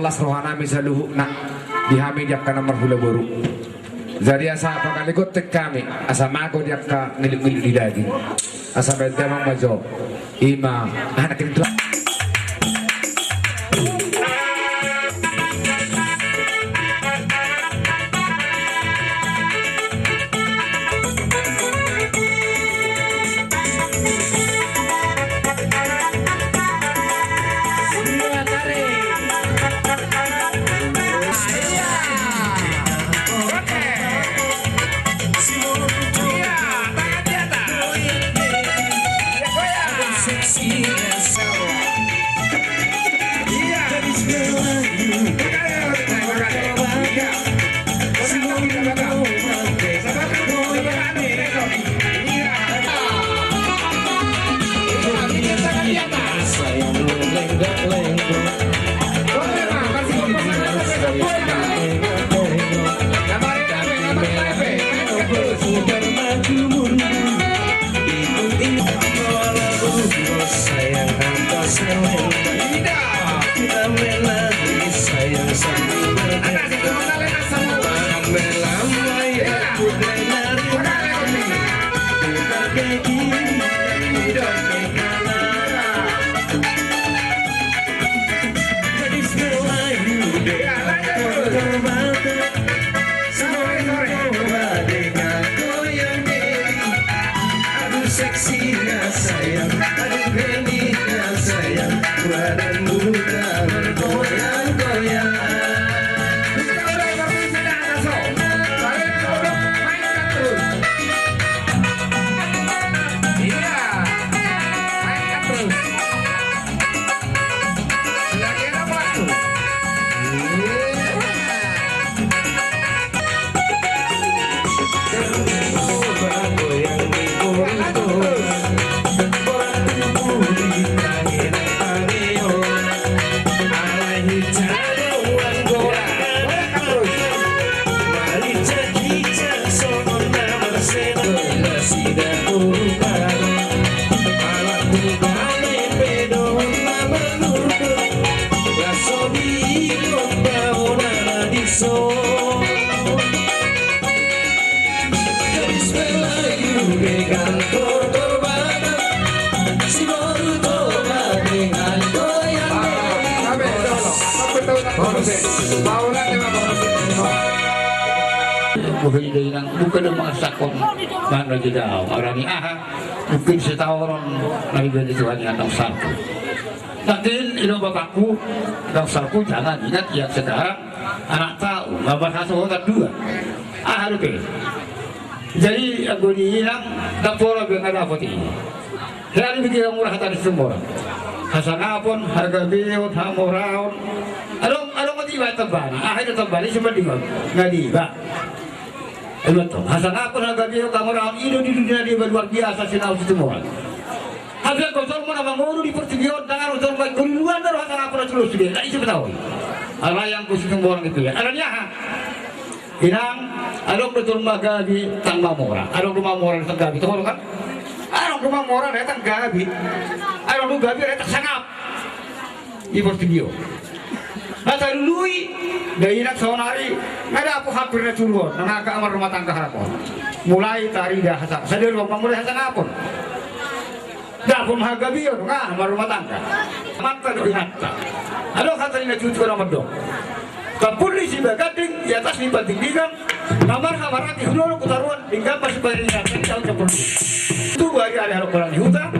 welas rohana misaluhu nak dihami dia kana marhula boru. Jadi asa pakalikot tek kami asa mago dia ka ngilu-ngilu di daging. Asa bedamang majo ima anak itu. Bukan memaksakan mana jauh orang ini mungkin setahun lagi jadi Tuhan yang satu. Nanti ini bapakku saku jangan ingat yang sekarang anak tahu bapak satu orang dua harus jadi aku dihilang dapur dengan apa ini hari bikin murah tadi semua hasanapun harga biot hamuraun along mati baik tebani akhirnya tebani cuma nggak diba. Betul. Hasan apa harga biot hamuraun ini di dunia dia luar biasa sinau semua. Habis kotor mana manguru di pertigion tangan kotor baik duluan baru hasan apa terus dia tak itu tahu. Allah yang khusus orang itu ya. Adanya inang alok betul magabi tang mamora. Alok rumah mora tang gabi tahu kan? Alok rumah mora datang gabi. Alok rumah gabi datang sangap. Di pertigion. Masa lui dari nak sonari ada aku hampir turun nang kamar rumah tangga harapon. Mulai tari dah hasan. Sadar rumah mulai hasan apa? Dah pun harga biar nggak rumah tangga. Mata doi hatta. Ada kata ini cuci orang medok. Polisi bergading di atas ni tinggikan. Kamar hati hulur kutaruan tinggal pas berinya tahun seperti itu. Bagi ada orang di hutan.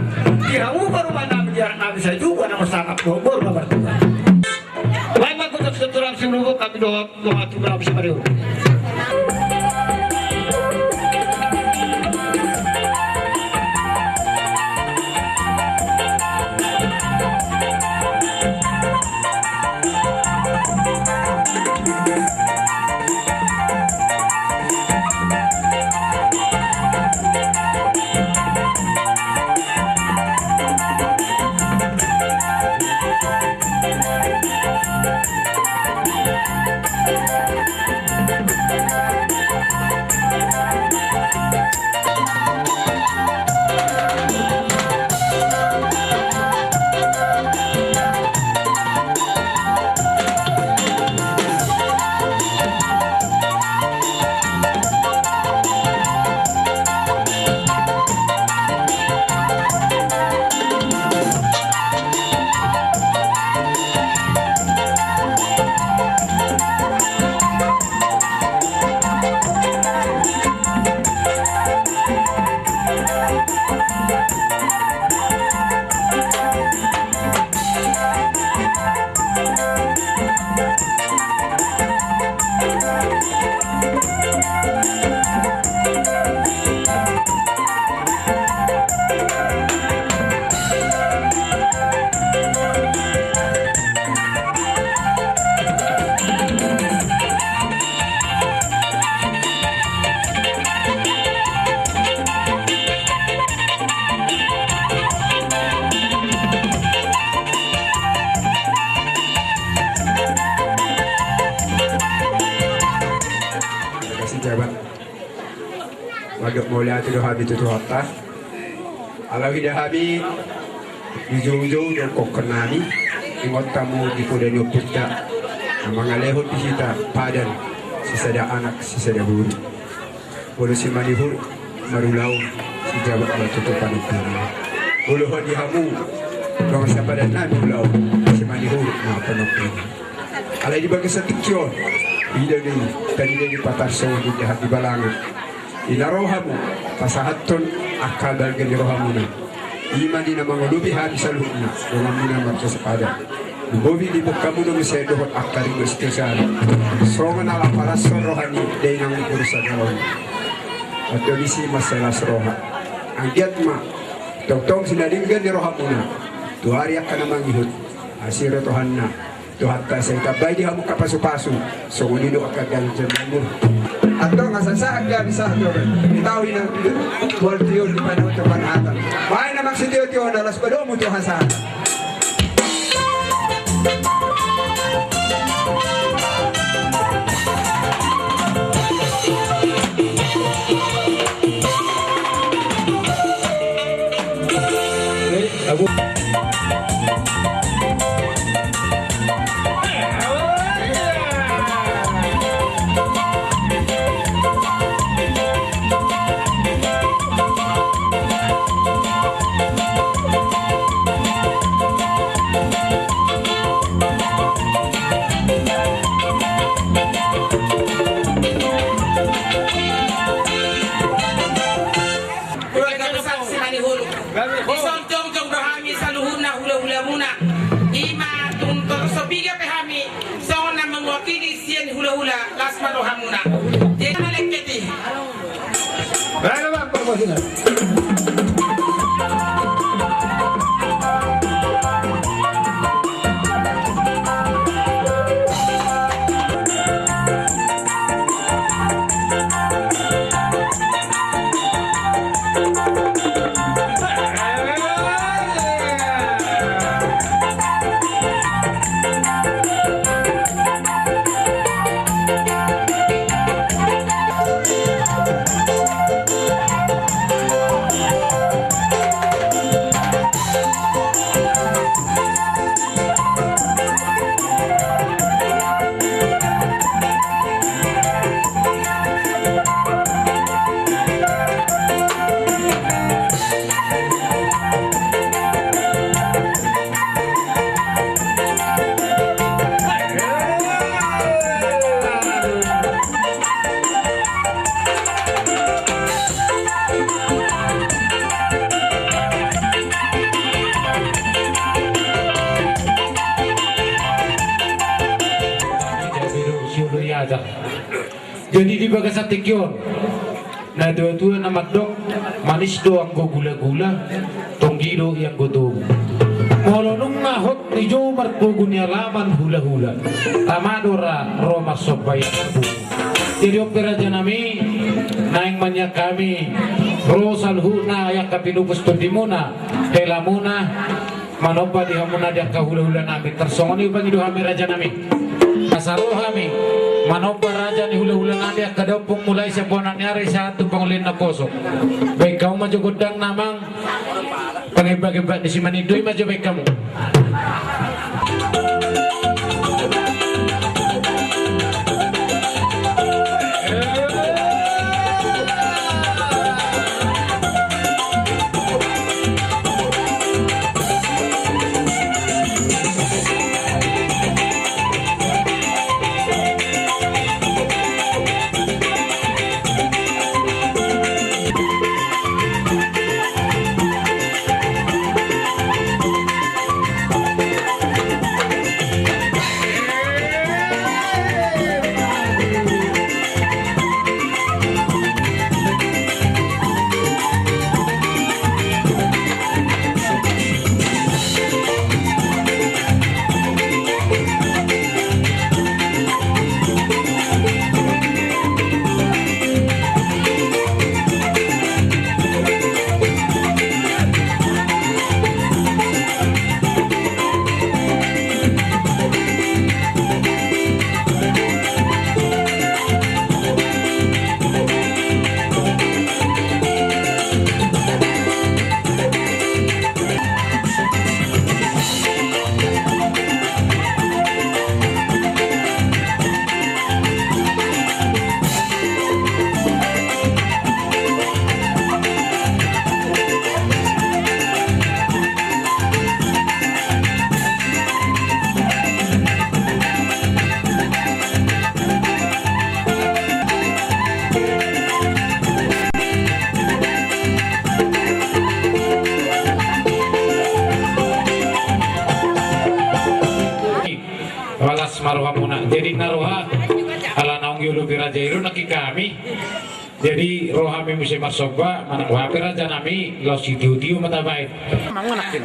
Dia baru mana biar nabi saya juga nama sangat bor nomor 2. Baik aku tak seturang sebelum kami doa berapa semari. Jabat Magak mula tu habi tu hatta alawi dah habi dijung-jung dan kokenani ingot tamu di kuda nyoputda mga lehot bisita padan sisada anak sisada buru bulu si manihur marulaw si jabat matutupan itu bulu hodi hamu dong siapa dan nabi ulaw si manihur mapanopin alai dibagi setikyon ida ni tadi dia dipatar sawo di jahat di balangan ina rohamu pasahatun akal bagian di rohamuna iman di nama ngulubi habis aluhna rohamuna marca sepada bobi di bukamu no mesai dohot akal di mestisan serongan ala para rohani dari nang urusan rohani atau disi masalah roha anggiat ma tong sinadinggan di rohamuna tu hari akan mangihut asir tohanna Tuhan saya kabay di hamu kapasu-pasu so unido akagan jemur atau ngasasa agak bisa ditahui na waltiyon di panahon to panahatan main namang si tiyo dalas padomo to hasa Abu jadi di bagasa tikyon na dua-dua na magdok manis do ang gula-gula tonggido yang godo molonong nahot ni jo marpugunya laman hula-hula tamadora roma sobaya jadi opera janami naing manya kami rosal huna yang kapinupus tundimuna telamuna manopa di hamuna dia kahula-hula nami tersongoni bagi doa raja nami Masaroh kami manopa raja ni hula-hula nadi akadopong mulai sa buwan nangyari sa atong pangulin na kosok. Baik kau majugodang namang pangibag-ibag ni si Manidoy majubay kamu. naruha muna. Jadi naruha ala naong yulu birajairu naki kami. Jadi rohami musim masoba manang wapi raja nami lo si diu matabait. Mangunakin.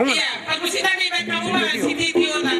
Iya, aku sih nami baik kamu mah si Titio na.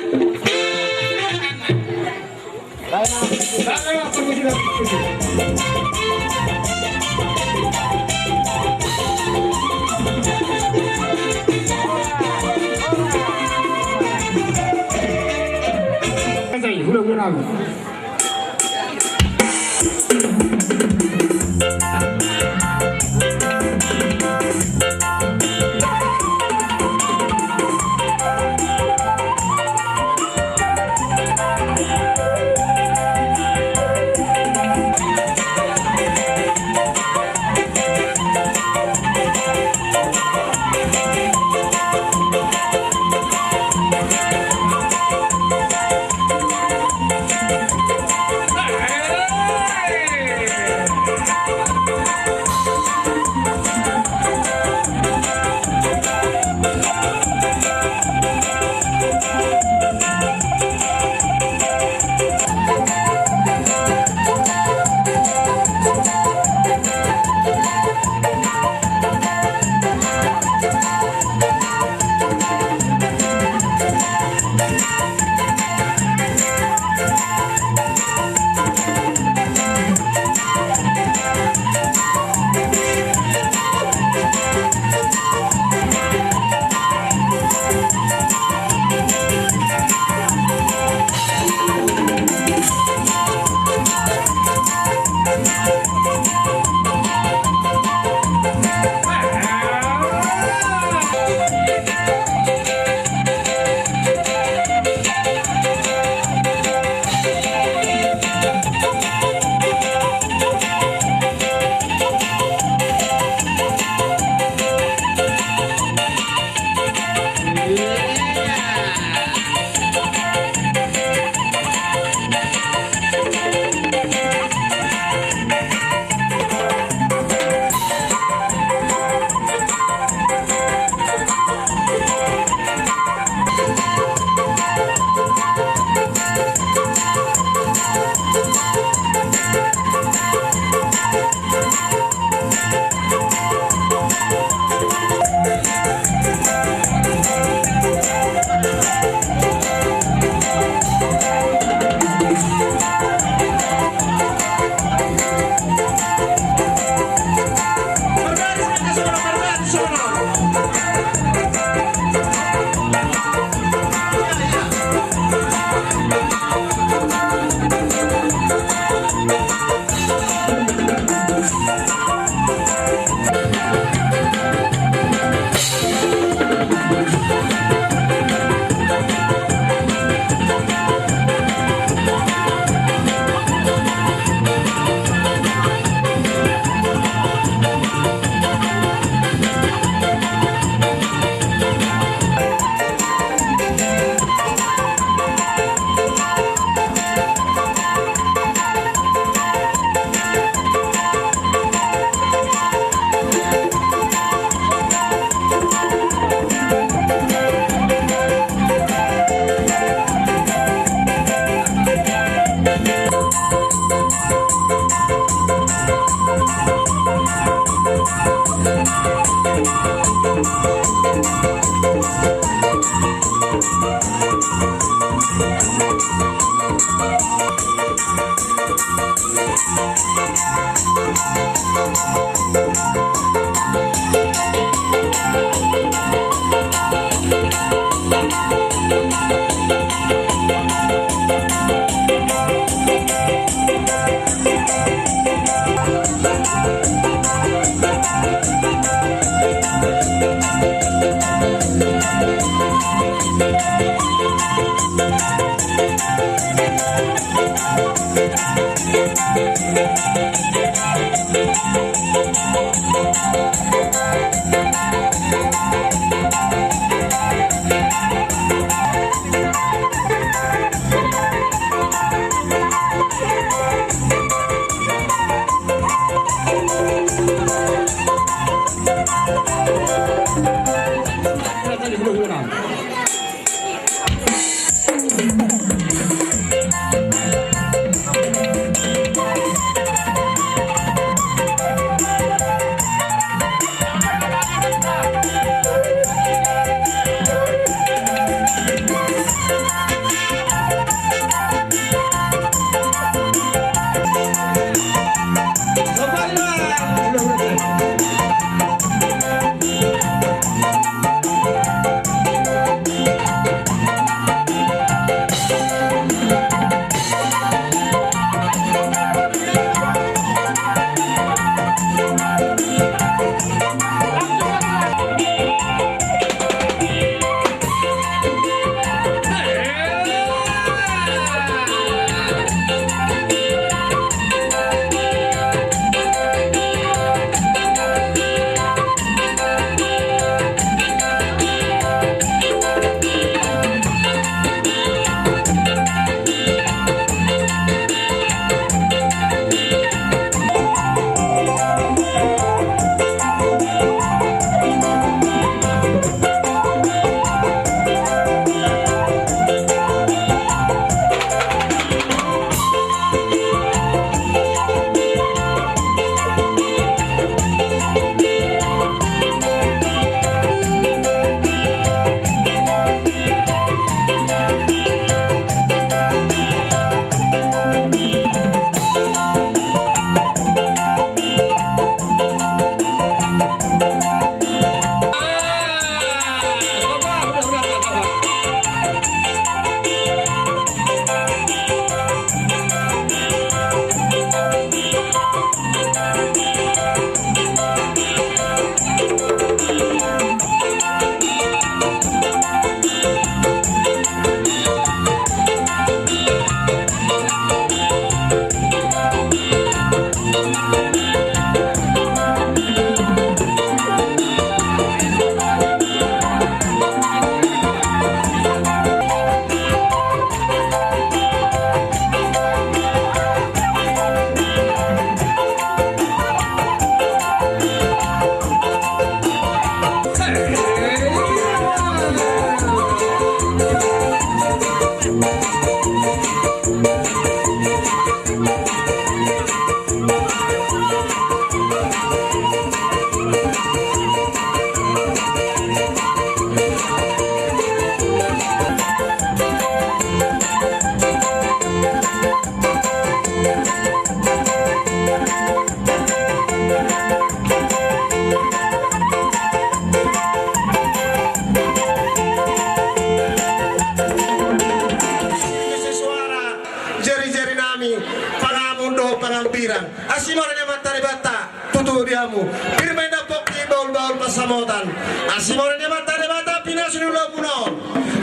samotan asimore ne mata pinasunula punon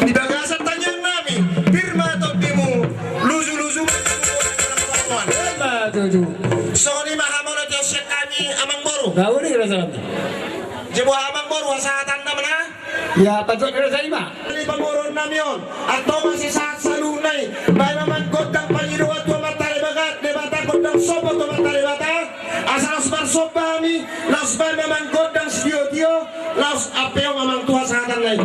di bagasan tanyang nami firma todimu luzu Sony mahamona tio sekami amang boru Tahu nih rasa jebo amang boru asatan namana ya patut rasa lima. Ini pangurun namion atau masih saat salunai baik naman kodang pangiruat tua matari bagat debata kodang sopo tua matari bata asal asbar sobami lasbar naman kodang sidio las apeong amang tua satan lain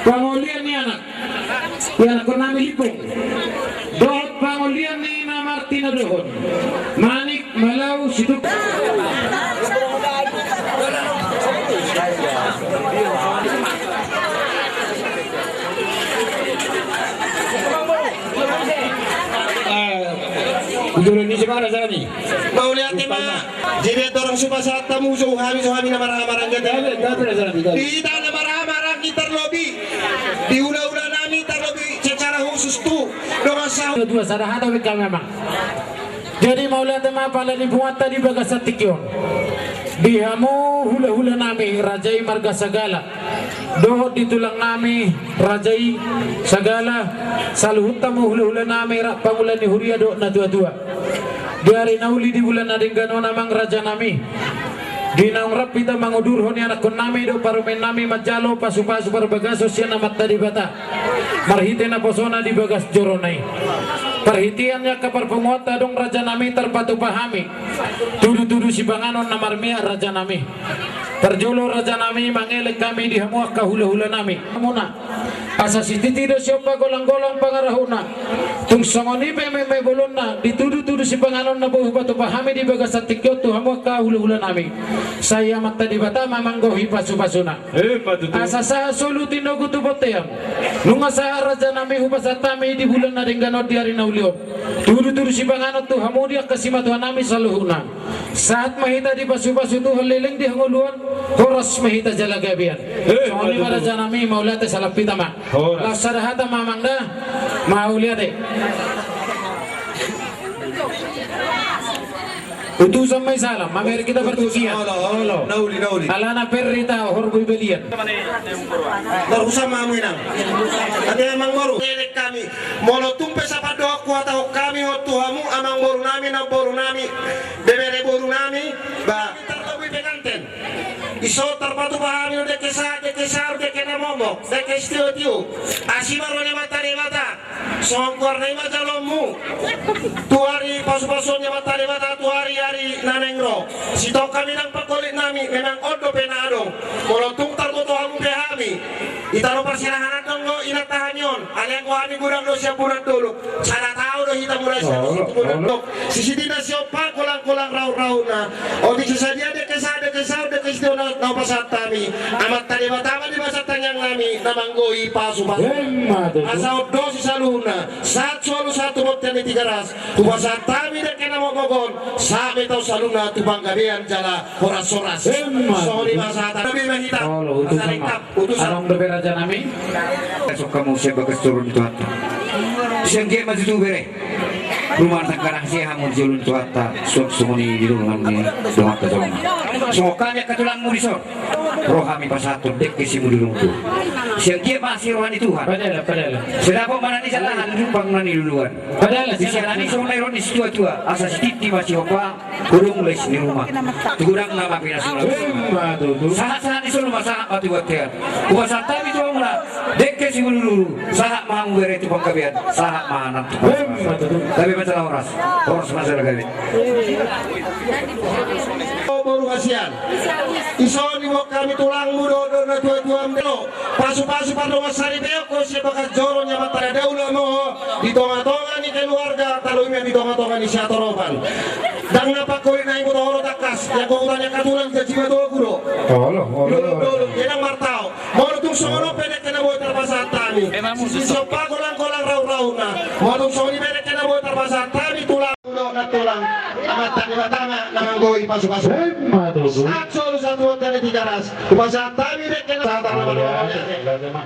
Pangulian ni anak. Yang ko namin lipong. Doon pangulian ni na Martina doon. Manik, Malaw, Siduk. Dulu ni siapa rasa ni? mau lihat tema jadi orang suka saat tamu suami na marah-marah ganda Dah rasa ni. di tanah marah-marah kita terlobi di ula-ula nami terlobi secara khusus tuh dengan sahur Dua sarahata wika memang. Jadi mau lihat tema pala ni buat tadi bagas tikyon. Dihamu hula-hula nami rajai marga sagala. Dohot di tulang nami rajai sagala. Saluhut tamu hula-hula nami pangulan ni huria do na dua-dua. Dari nauli di bulan adinggano namang raja nami. Di naung rap kita mangudur honi anak kon nami do parumen nami majalo pasu-pasu perbagaso siya na matta di bata. Marhite na posona di bagas joronay. Perhitiannya ke perpenguata dong raja nami terpatu pahami. Tudu-tudu si banganon na marmia raja nami. Perjolo raja nami mangelek kami di hamuak kahula-hula nami. Muna asa si titido siapa golang-golang pangarahuna. Tung songoni peme bolonna ditudu-tudu si banganon na buh batu pahami di bagas tikyo tu hamuak kahula-hula nami. Saya mata di bata mamanggohi pasu-pasuna. Asa sa solutin no gutu boteyam. Nunga sa raja nami hupasatami di bulan na dengganot di hari naulion. Tudu-tudu si banganot tu hamudia kasimatuan nami saluhuna. Saat mahita di pasu-pasu tu haliling di hanguluan horas mahita jalagabian. Soalnya pada raja nami maulate salapita ma. Lasarahata mamangda mauliate. Utusan may salam, mameri kita bertusian. nauli Alana perrita horboy belian. Berusaha menang. Nanti emang baru. Elek kami. Molo tumpe sapa doa kuata kami waktu hamu amang boru nami na boru nami. Bebere boru nami. Ba. Terlebih penganten. Iso terpatu pahami de kesar de kena momok de kestio asibar wale mata de mata songkor de mata lomu tuari pasu-pasunya mata de mata tuari hari nanengro sito kami nang pakolit nami memang odo penado molotung tarboto hamu behami itaro persirahan donggo inatahanyon alian ko kami gurang do siap bulan dulu sana tahu do hitam mulai siap sisi tidak siapa kolang-kolang raur-rauna odi sesadia de kesar de kestio na pasat kami amat tadi batama di masa tanyang nami namanggoi pasu-pasu asal do si saluna satu motel ni 3 ras tu pasat kami de kena mogogon sa metau saluna tu banggabean jala horas-horas sorry masa tapi mahita utusan Anong beber raja nami? Esok kamu siya bagas turun itu hata. Siyang kaya matutu bere. Rumah tangkarang siya hamon julun itu hata. Suak sumuni di rumah ni doang ke doang. Sokanya katulang mo risor. Rohami pasatun dek kesimu di rumah tu. Siyang kaya masih rohani Tuhan. Padahal. Sila po manani sa lahat lupang naniluluan. Padahal Di siya nani sa mayroon ni situa-tua. Asa si titi masih opa. Kurung les ni rumah. Tugurang nama pinasulang. Sahat-sahat ni sulma sahat mati-watian. Upasat tabi tu mula. Dek kesimu lulu. Sahat mahang bere itu pangkabian. Sahat mahanap. Tapi masalah horas. Horas masalah gabi. boru kasihan iso ni mo kami tulang mudo do na tua melo pasu-pasu pando masari beo ko siya bakas joro nya mata daula mo di tonga-tonga ni keluarga talo imi di tonga-tonga ni siya toroban dang napakoi na imo horo takas ya ko utanya katulang sa jiwa do guro Holo. yenang martao mo tung sono pede kena boy terbasatami. So pagolang-golang raw-raw na. Modong soni pede kena boy terbasatami tulang ulo na tulang. Amat tani matama nanganggoy pasok-pasok. At solo sa tuwa tani tigaras. Pasatami de kena sa tama naman.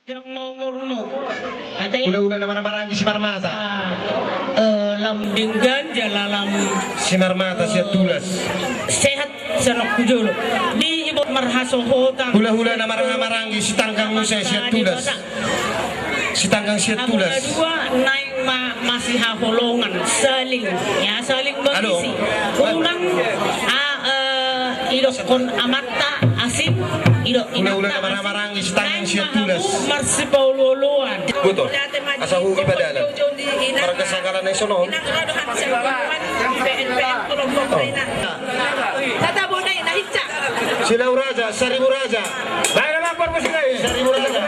Yang mau ngurno. Ada yang Udah naman marang si Marmata. lambing ganja lalam Si Marmata siya tulas. sehat sanok kujolo. Di ibu marhaso hotang. Hula-hula na marang si tanggang Musa siya tulas. Si tanggang siya Abu tulas. dua naik masih haholongan saling ya saling mengisi. Ulang idok kon amata asin idok Hula-hula na marang si tanggang siya tulas. Marsipauloloan. Betul. Asa hugi padalan. Para kasagaran na isunod. Tatabo na inahitsa. Si Lauraja, Saribu Raja. Baik naman po po sila eh. Saribu Raja.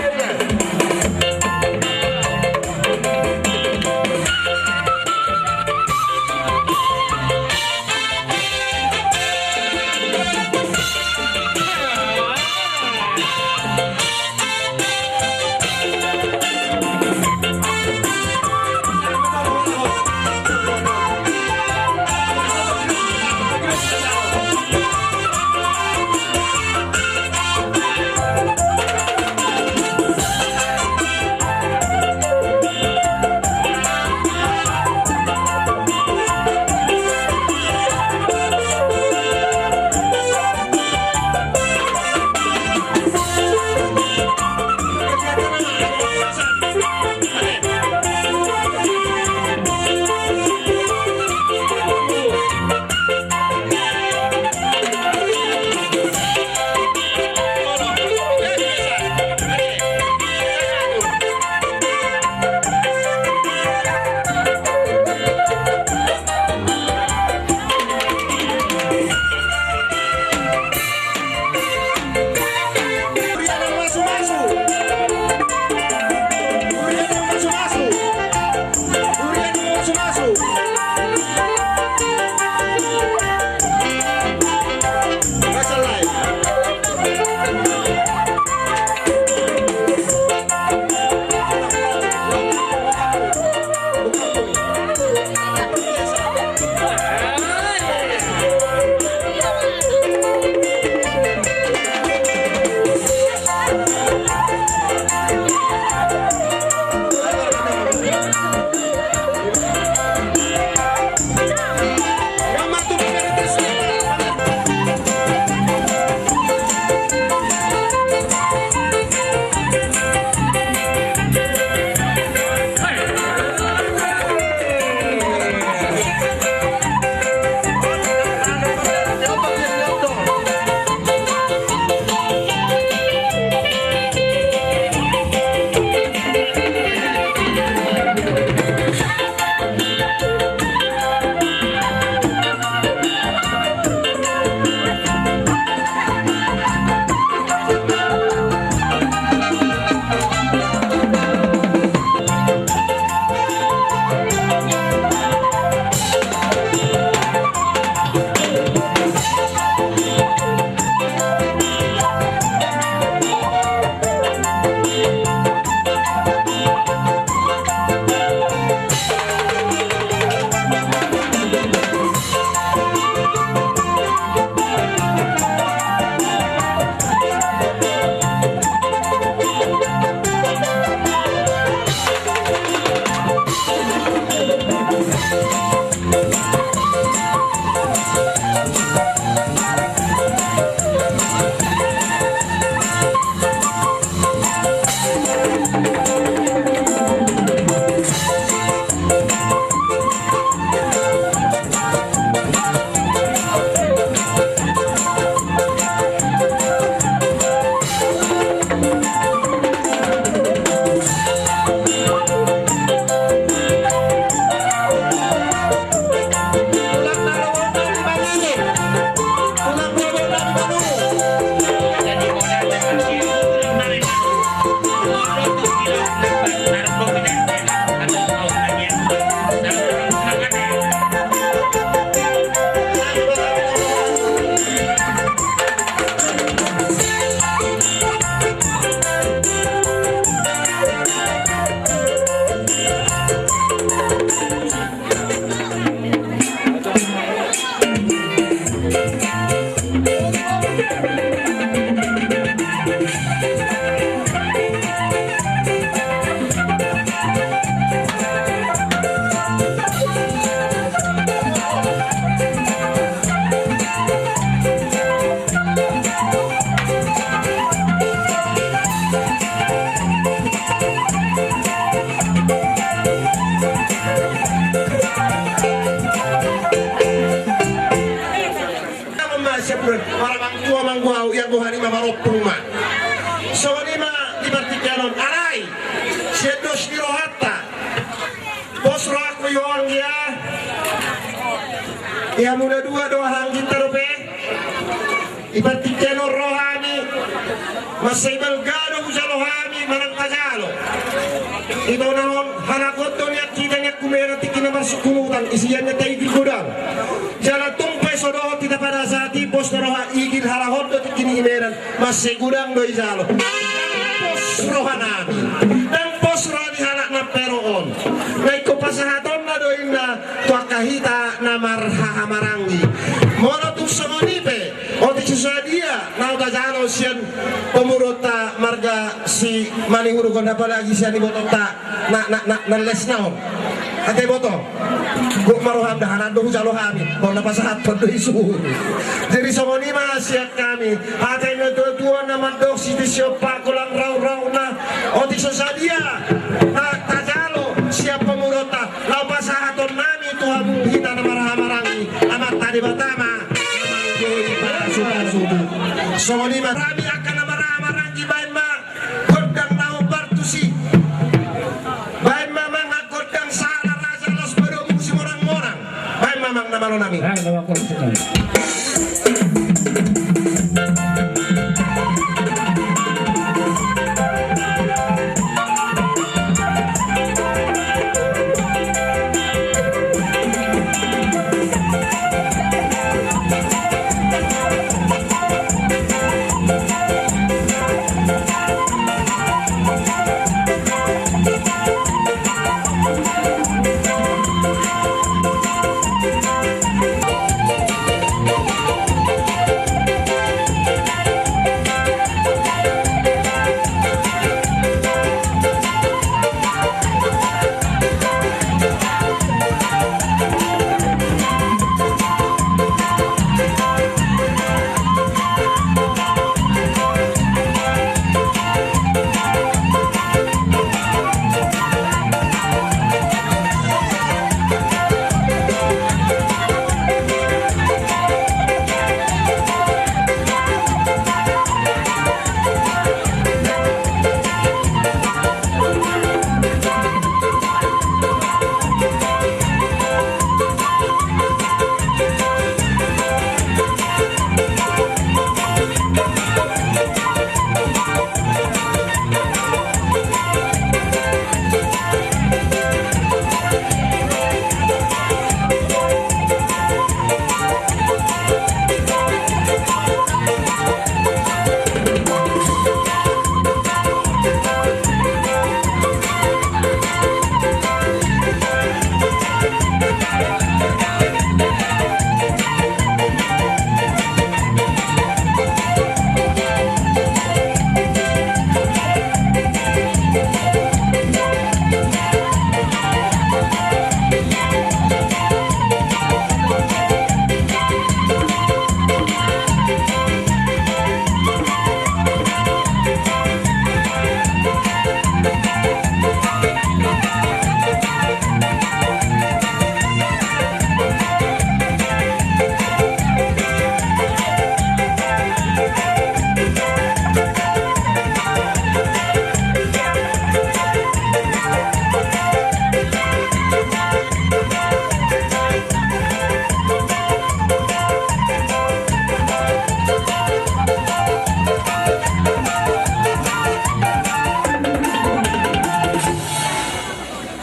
para mangtua mangguau yang buhani mamarupung ma so lima di partikanon alay sedos di rohata bos rohaku yoang ya mula dua doa hang kita rupe di partikanon rohani masay balgado usalohami manang kajalo ito nahon hanakot doon niya kita niya kumera tikina masukulutan isiyan niya tayo di gudang jalan tumpay so doon tidak pada saat bos na roha igil harahot doon tikini imeran masay gudang doon isalo bos roha namin dan bos roha di hanak na peroon na ikopasahaton na doon na tuakahita na marhahamarangi mono tung somonipe o di susadia na utajalo siyan pemurota marga si manihuru konda palagi siya ni botota na les na ate boto kung maruham dahanan doon sa lohami kung napasahat pa doon isuhuri jadi somonima siya kami ate na doon naman doon si Tisyo Pakulang raw na o di susadia na tajalo siya pemurota lapasahaton nami Tuhan kita na marahamarangi amat tadi batama Somoni marami akan nama-nama di bain ma kodang nau bartusi bain mamang kodang salah raja los pada musim orang-orang bain mamang nama lo nami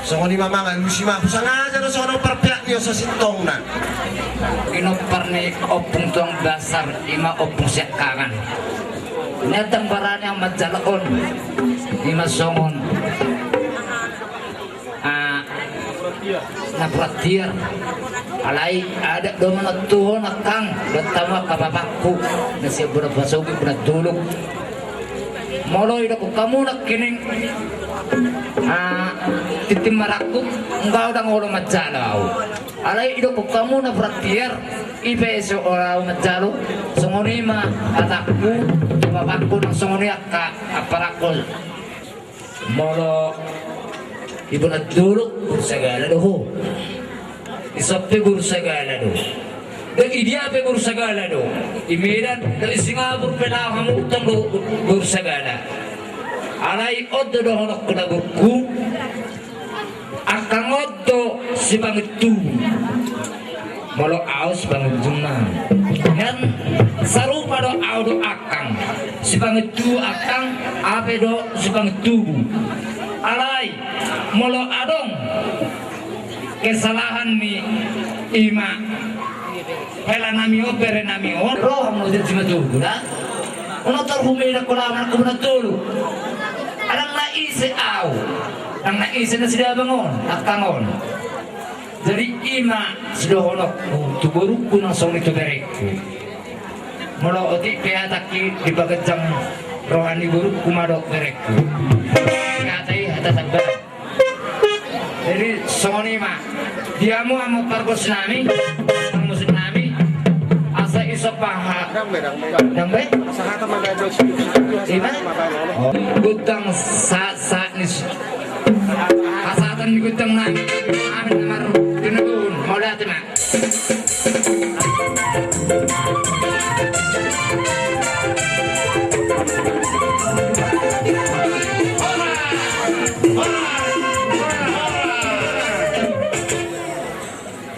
Somoni mamang lusima sengaja na sono perpiak niyo sa sintong na Inopar ni opung tuang dasar ima opung siakangan. Netang barani ang madjalaon ima songon. Na pratier alai ada do manatuhon akang datama kababakku na siya berapa sogi duluk moloy na ko kamu nak kining titim maraku engkau udah ngolo majalaw alai ido ko kamu na pratier ibeso oraw majalo songonima atakku babakku nang songoni akka aparakol molo ibu na duluk segala doho isapi guru segala doho Dan dia pe bersagala do. Imiran dari Singapura pe na hamu tang do bersagala. Alai oddo do honok kena burku. Akang oddo si bangitu. Molo aus bangituna. Dan sarupa do audo akang. Si bangitu akang ape do si bangitu. Alai molo adong kesalahan ni ima pela nami opere nami on roh mo din si matugo na ono tar humira ko naman ko na tulo alang naisi aw ang naisi na sila bangon nakangon jadi ima sila honok tuguruk ko ng song ito berek molo oti piataki di bagajang rohani buruk kumadok berek ngatai hatatagbat jadi songoni mah dia mau pargos nami musik nami asa iso paha dambe Sahata magado iba gudang sa nis kasatan ni gudang nami amin namar tinudun mau lihat mah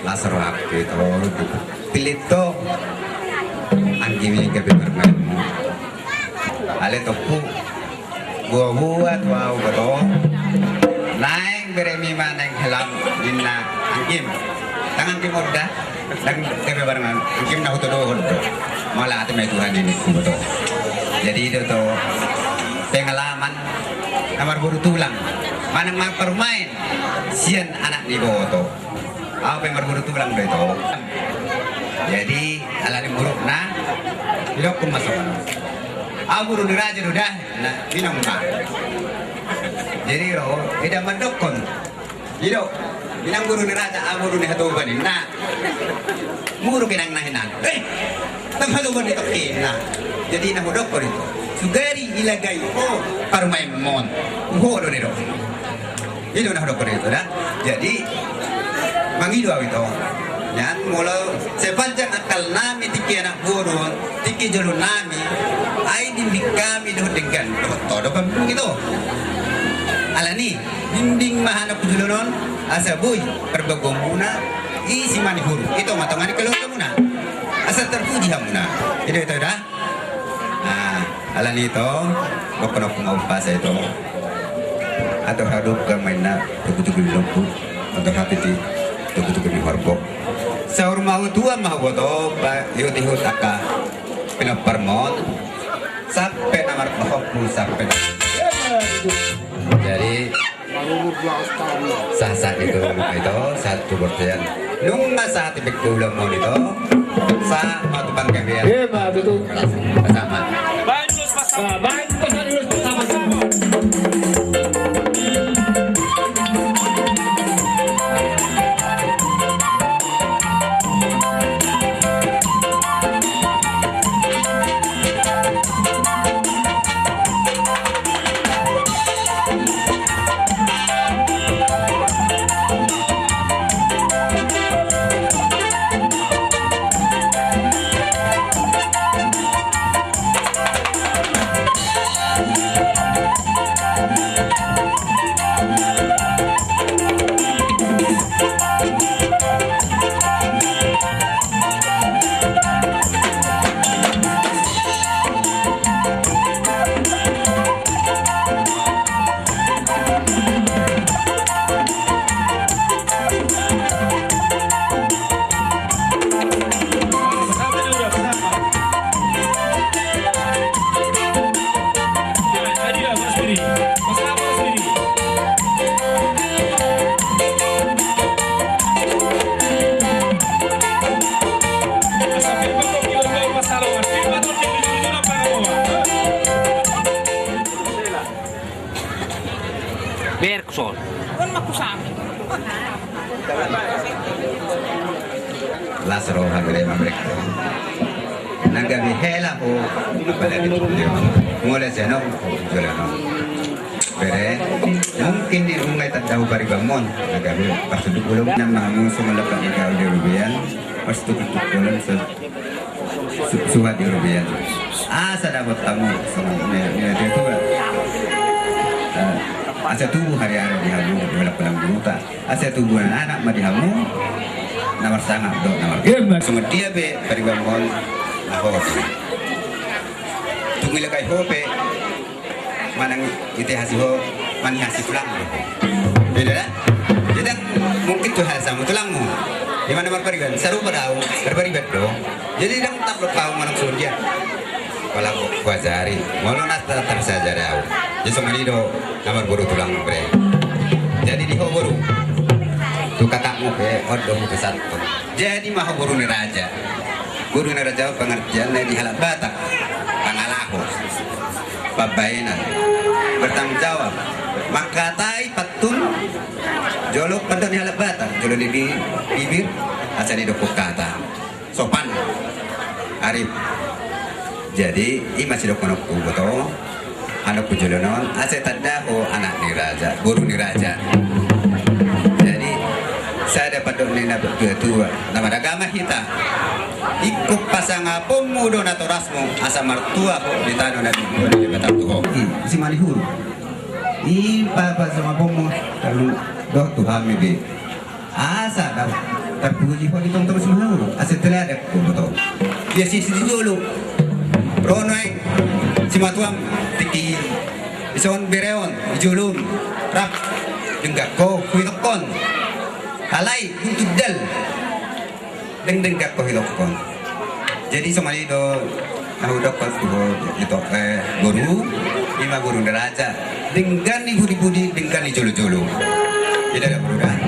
Lasaro aku itu pilito ang gini gabi bermain ale topu buat wow beto naik beremi maneng helam dinna angkim tangan kim orda dan gabi barengan angkim na huto dohon malah ate may Tuhan ini beto jadi itu tuh pengalaman kamar buru tulang manang permain sian anak di boto apa yang berburu tulang itu jadi alani buruk na tidak pun masuk abu udah raja udah nah minum pak jadi lo tidak mendokon hidup minang guru raja abu udah hatu bani nah guru kinang nahinan tempat lu bani nah jadi nak mendokon itu sugari ilagai oh parmain mon guru itu itu nak mendokon itu dah jadi mangido itu yan mula sepanjang akal nami tiki anak guru tiki jalur nami ay dinding kami doh dengan todo kampung itu alani dinding mahanap julunon asa boy perbagong muna isi mani huru itu matangani kalau muna asa terpuji hamuna itu dah alani itu bapak mau pas itu atau hadup kamaina begitu lumpuh atau hati begitu di harbo sahur mau tua mau boto yut aka pinaparmon sampai nomor pokok sampai jadi sah itu satu percayaan nung masa tibik tulang mau itu sah mau tupang kemian betul bersama baik pesan dulu sama-sama Berkson. Kan makusami. Lasaro hamile mamrek nagabi hela ko apalagi tuloy mulai seno jualan pere mungkin di rumah tak tahu bari bangun nagabi pasuduk ulung yang mamu sumalapang ikaw di rubian pas tukulan sa suwa di rubian asa dapat tamu sama dia itu asa tubuh hari-hari di hamu wala palang buta asa tubuh anak ma di hamu nomor sangat do nomor semua dia be paribambon ako tunggu kay hope manang ite hasiho mani hasiflang beda dah jadi mungkin tuh hal sama tulangmu di mana marpariban seru pada aku berbaribat do jadi dang tak berkau manang surya kalau kuazari mau nasta tersaja aku jadi sama do nomor boru tulang bre jadi di boru tuh kakakmu ke odo ke satu jadi mah boru ni raja pengertian di halak batak pangalaho babainan bertanggung jawab makatai patun jolok pandang di halak batak jolok di bibir asal di dokok kata sopan arif jadi ini masih dokok nokku betul anak pujolonon asal tadaho anak ni raja guru ni raja jadi saya dapat donina berdua nama agama kita ikut pasang apa mudo nato rasmo asa martua ko ditano na di betal tuho si malihuru papa sama pomo kalau doh Tuhan mebe asa dah terpuji ko itong terus mahuru asa telada ko betul dia sisi dulu ronoi si matuam tiki ison bereon julun rap denggak ko kuitokon halai untuk dal deng-denggak ko hilokon jadi somali do nahudok ko itu guru lima guru neraja dengan ni budi-budi dengan ni julu-julu tidak ada perubahan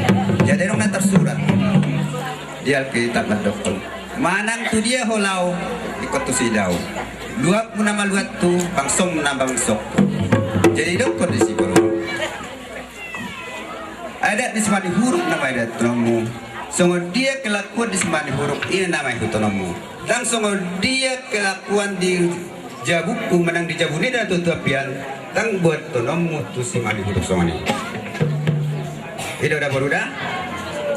jadi orang tersurat di Alkitab mandokon manang tu dia holau ikut tu sidau luap nama luat tu bangsom nama bangsok jadi dok kondisi guru ada di semua huruf nama ada tromu songo dia kelakuan di semua huruf ini nama hutonomu dan songo dia kelakuan di jabuku menang di jabuni dan tutupian dan buat tonomu tu semua huruf songo ini itu udah berudah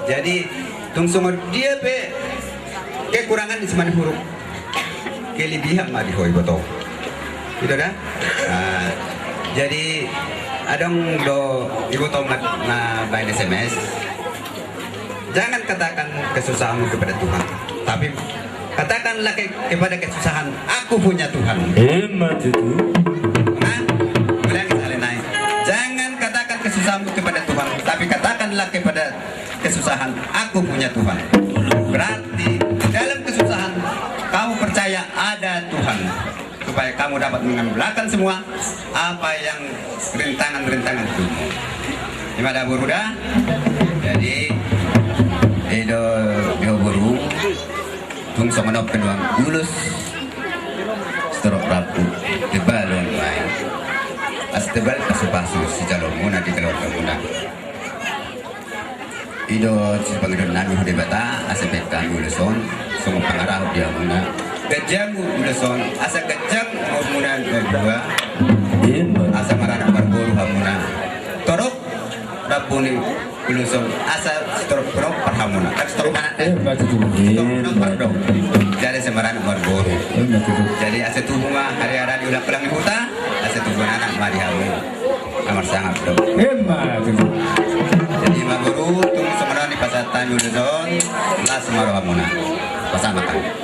jadi tung songo dia pe kekurangan di semua huruf kelebihan mah di hoi betul itu dah jadi adong do ibu tomat na by SMS jangan katakan kesusahanmu kepada Tuhan tapi katakanlah kepada kesusahan aku punya Tuhan jangan katakan kesusahanmu kepada Tuhan tapi katakanlah kepada kesusahan aku punya Tuhan berarti dalam kesusahan kamu percaya ada Tuhan supaya kamu dapat mengambilkan semua apa yang rintangan-rintangan itu. Gimana buruda? Jadi itu dia buru tung sama kedua gulus seterok rapu tebalon main as tebal pasu-pasu si calon muna di keluarga muna itu si panggilan nami hude bata asepektan guluson semua pengarah dia muna gajang guluson asa gajang muna dua asa marana barburu hamuna torok rapuni guluson asa torok parhamuna torok anak torok pardo jadi semarana barburu jadi asa tubuh hari-hari diulang pelang huta asa tubuh anak mari hamu kamar sangat bro jadi maguru tunggu semarana di pasatan guluson las marohamuna pasamakan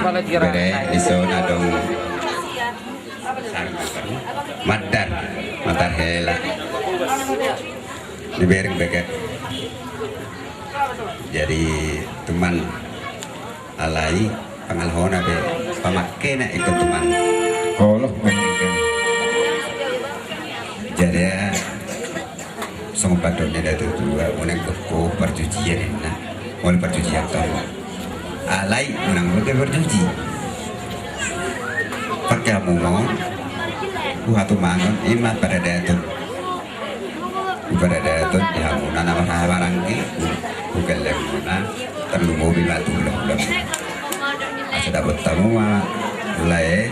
bere isona dong matar hela di bereng beget jadi teman alai pangalhona be pamakai na ikut teman Koloh mendingkan. jadi sama padonnya dari dua unang toko perjujian nah mau perjujian tahu alai unang betul perjuji pakai mau hatu mangon imat pada datun di hamuna nama barang ki bukan lemuna terlalu mobil batu belum asa dapat tamu mulai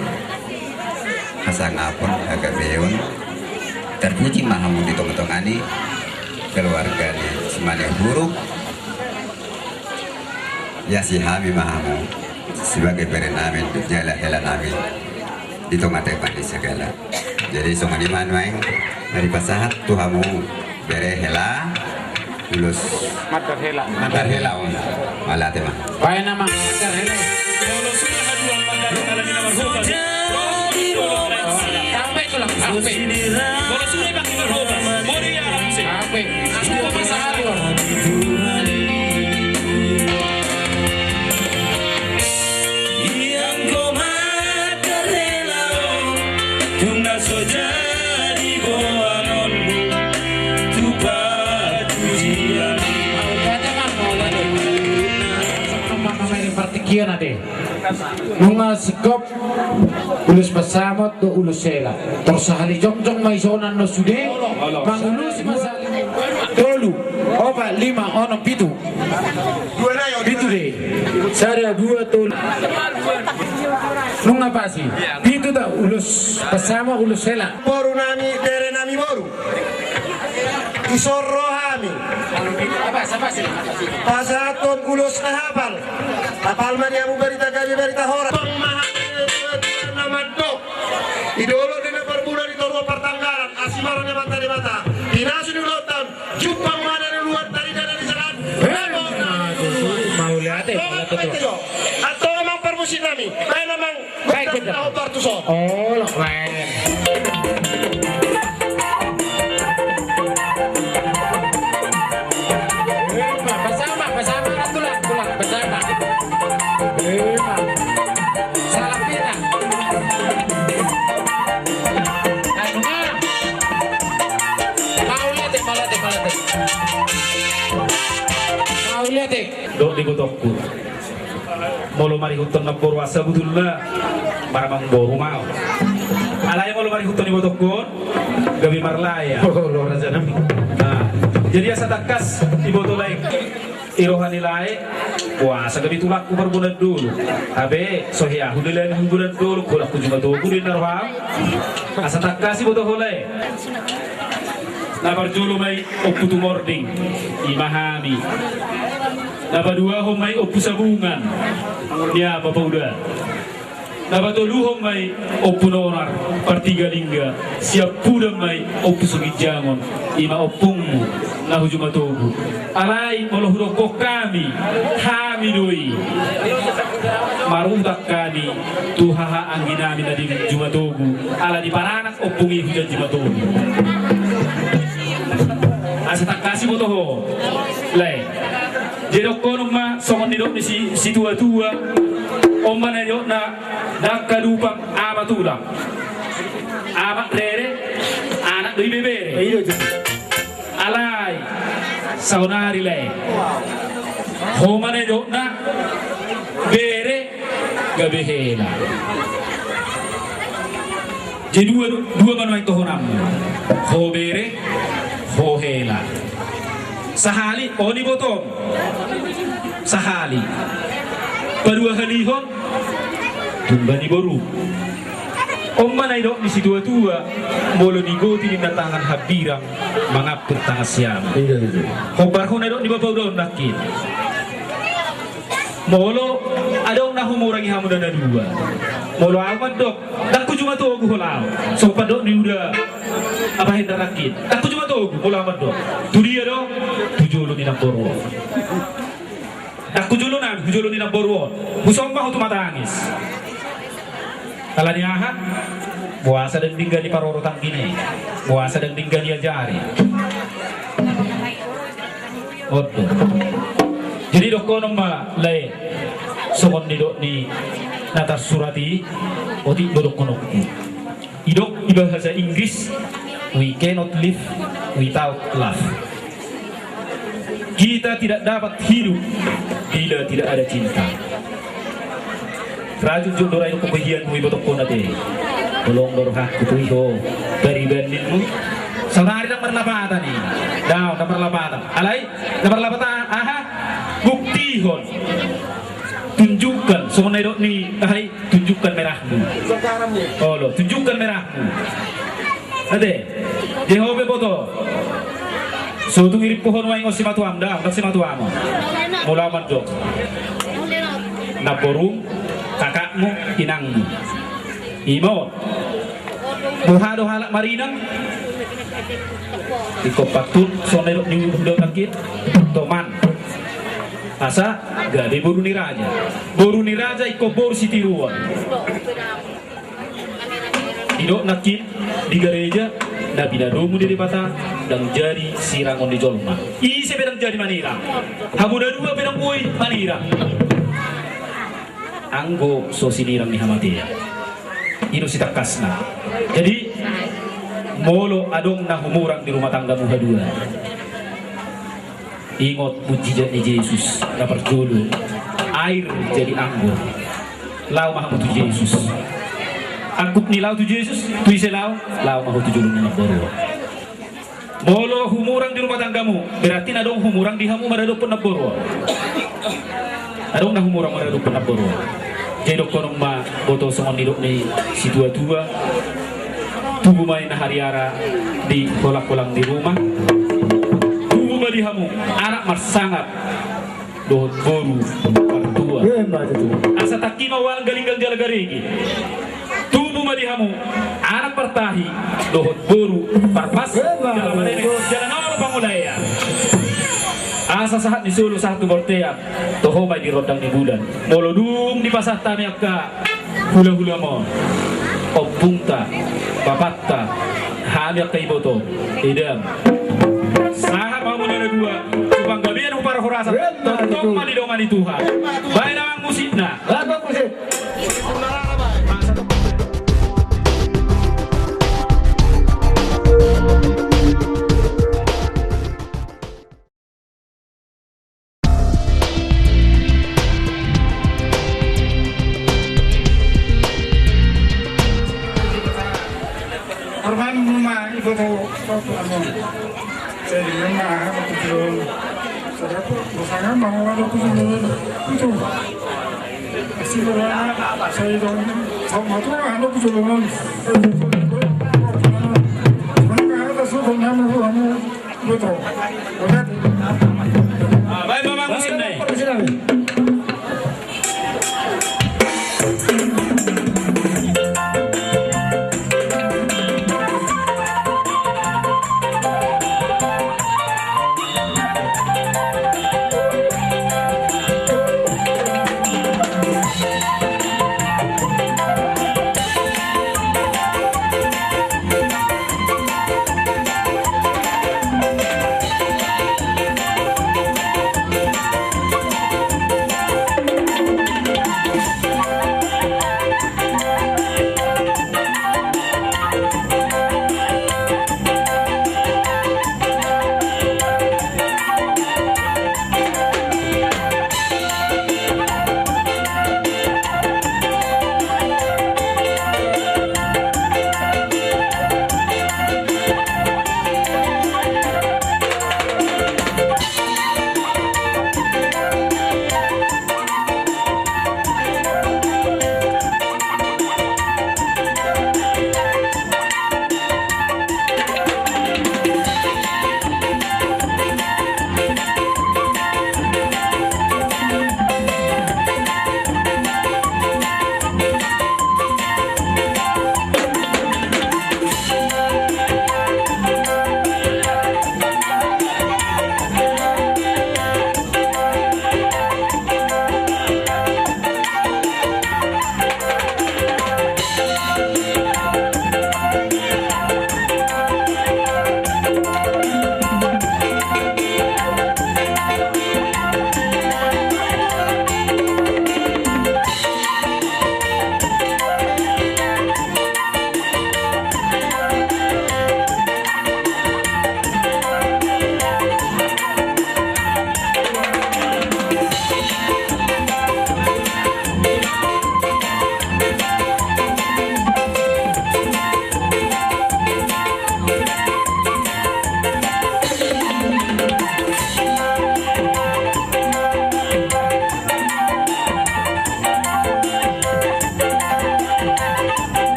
asa ngapun agak beon terpuji mahamu di tong-tongani keluarganya semuanya buruk ya si hami mahamu sebagai berenamin nyala hela namin di tong-tong di segala jadi songan iman main dari pasahat tuhamu bere hela lulus matar hela malah tema Baik nama matar hela. Sampai tulang sampai. Sampai. Itu masalah. Partikian ade, nunga sikop ulus pasamot do ulus sela, tersahali jongjong maisonan no sude, mangulus masali dolu, opa lima ono pitu, pitu deh, saya dua tol, nunga pasi, pitu dah ulus pasama ulus sela. Boru nami dere nami boru isorro hami pasaton ulus kahapal apal mani amu berita gabi berita hora nama dok idolo dina perbulan itu ruang pertanggaran asimarannya mata di mata dinasu di lautan jupang mana di luar dari jalan Mau lihat atau memang permusim nami memang baik kita. Oh, lain. Dok di gotokku molo mari hutan na porwasa budulna maramang boru mau alaya molo mari hutan di gotokku gabi marlaya lo raja nami nah jadi asa takas di botolai irohan nilai puasa gabi tulakku berbulan dulu abe sohia hudilan bulan dulu kulakku juga tuh kudin narwa asa takas di botolai nabar julu mai okutu morning imahami Napa dua homai opu sabungan, ya bapak udah. Napa tolu homai opu nonar, partiga lingga, siap pula mai opu jangon, ima opungmu, nahu jumatogu. Alai molo huroko kami, kami doi. Marutak kami, tuhaha angginami nadi jumatogu, ala di paranak opungi hujan jumatogu. Asa tak kasih motoho, leh. Jadi kono ma songon nidok ni si tua-tua omba na yo na dakadupang ama tulang ama rere anak doi bebere alai saunari le homa na yo na bere gabehela jadi dua manuai tohonam ho bere ho hela sahali oni botong sahali kedua halihon tumbani boru omma na idok di si tua-tua molo digoti di tangan habirang mangaput tangan siam hobar ho na idok di babaw daw nakit molo adong nahumurangi hamu dana dua molo amat dok dakku cuma tuh aku holau so padok ni udah apa hendak rakit dakku cuma tuh aku molo amat dok tu dia dong tujuh lu di namporo dak hujulun ni Naboruo. Busomba hutu matangis. Kala ni aha, buasa dan bingga di paroro tangkine. Buasa dan bingga di ajari. Odo. Jadi dokono ma le somon ni dok ni natas surati oti dokono. Idok bahasa Inggris, we cannot live without love. Kita tidak dapat hidup bila tidak ada cinta. Rajut jodoh itu kebahagiaan mu ibatok ko natin. Tolong dorhak kutuiho dari bandinmu. Saudari na perlapatan ni. Daw na perlapatan. Alay, na perlapatan. Aha, buktihon. Tunjukkan semuanya dok ni kahai tunjukkan merahmu. Oh lo tunjukkan merahmu. Ade, Jehovah boto. So tu mirip pohon waingo si matuam dah, tak si matuam. Mula manjo. Naborung kakakmu inangmu. Imo. Buhado halak marinang. Ikopatun sonero ni dok nakit. Toman. Asa gade boru ni raja iko boru si tiruan idok nakit di gereja na binadomu di bata dan jadi sirangon di jolma isi pedang jadi manira hamuda dua pedang boy manira anggo so sinirang ni hamatia ino si takasna jadi molo adong na humurang di rumah tangga muhadua. Ingot mujizat ni Yesus na perjulu air jadi anggur lau maha tu Yesus angkut ni lau tu Yesus tu ise lau maha tu julu na boro molo humurang di rumah tanggamu berarti nadong humurang di hamu maradok pun na boro adong na humurang maradok pun na boro jadi dok konong ma boto somon nidok ni si tua-tua tubuh main na hariara di kolak-kolang di rumah di hamu anak marsangat dohot boru partua asa takima wal galinggal jalagaregi tubuh madi hamu anak pertahi dohot boru parpas jalan awal pangulaya asa sahat di sulu satu bortea toho mai di rodang di bulan molodung di pasah tamiaka hula-hula mo opungta bapatta hamyak kaiboto idam sahab kamu ada dua subang gabian upara horasa tonton mali dongan di Tuhan baik namang musikna lagu musik Orman rumah ibu tu saya di rumah betul. Saya pun bersama mau ada betul itu. Asyiklah saya dong sama tu ada betul. Mana ada sudah nama kamu betul. baik mamang musim ni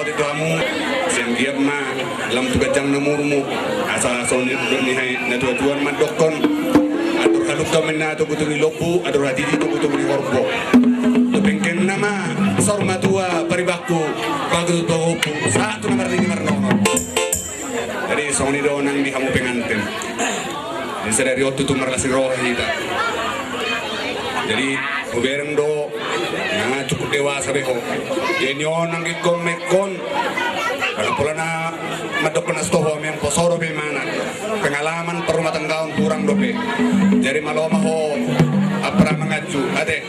tahu itu kamu senggiam ma lam tukajang namurmu asal-asal ni hai na tuan mandokon atur haluk kami na tu butuh lopu atur hati itu butuh beri korbo tupengken nama sorma tua paribaku bagus topu satu nomor ini marnono jadi soni do nang di kamu pengantin jadi sedari waktu tu marlasi roh kita jadi Ubereng do, na cukup dewasa beko. Jadi orang ikon mekon, kalau pula na madokon astoho yang posoro be mana, pengalaman perumah tangga kurang dope. Jadi malu maho apa mengaju, ade.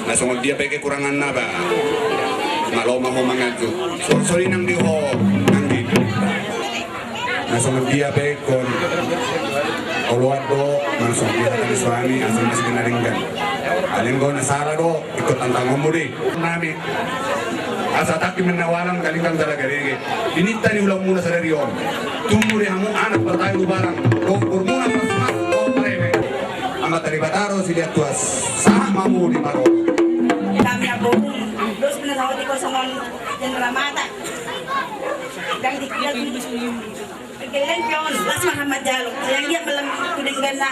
Nah semua dia pakai kurangan naba, malu maho mengaju. Sorry nang diho, nang di. Nah semua dia pekon. Kalau do, langsung dia akan suami, asal masih kenaringkan. Alin ko nasara do, ikut tantang umuri. Nami, asa taki menawalan kalingkan talaga rin. Dinita ni ulang muna sa reriyon. Tumuri hamu anak bertayo barang. Kung muna pasmas, o pareme. Ang matalibataro sila tuas, sama mo di maro. Kami ako, dos pinasawat ko sa mga general mata. Dahil di kaya kailan yun, Las Muhammad Jalo. Yang dia malam kudinggan na.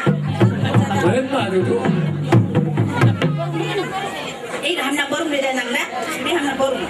Hamna borum dia nang na, dia hamna borum.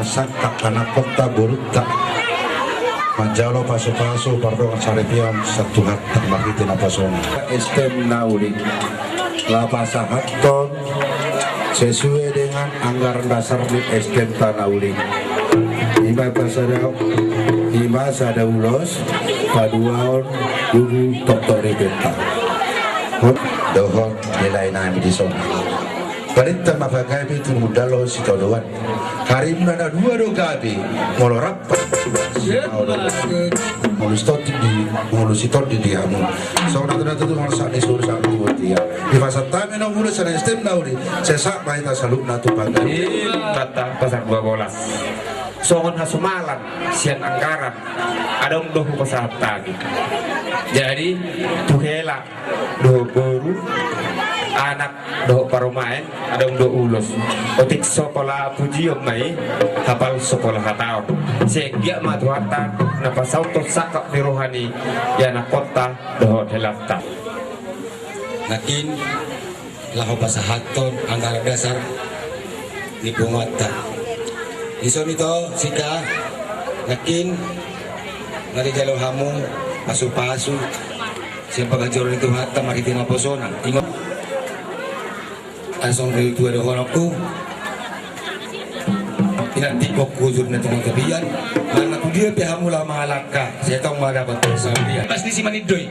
Sakka kana kota burutta manjalo paso-paso pardo sarepian satu hatta makiti na pasona estem nauli lapasa hatton sesuai dengan anggaran dasar di estem tanauli ima sada ulos paduaon gugu doktori beta dohon nilai nami di sana Balita mapagabi itu mudalo si kawan. Hari ini ada dua dogabi, molo rapat, molo sitor di diamu. So nanti tu molo saat nisur saat tu dia. Di masa tamu nak mula sana stem nauri, sesak bayi tak saluk natu pagabi. Kata pasar 12. Songon hasumalan, siang anggaran, ada dohu pasar tadi. Jadi tuhela dohu baru. Anak do parumain ada do ulos otik sekolah pujiom mai kapal sekolah hatau sehingga matuatan napa sauto sakap di rohani ya na kota do helafta nakin lahu pasahaton anggaran dasar di pungata iso nito sika nakin ngari jalo hamu pasu-pasu siapa gajor itu hatta maritima posona ingat asong dari dua dohonku tidak tikok kuzur na tunggu kebian karena tu dia pihak mula malaka saya tahu mana dapat sabian pasti si manidoy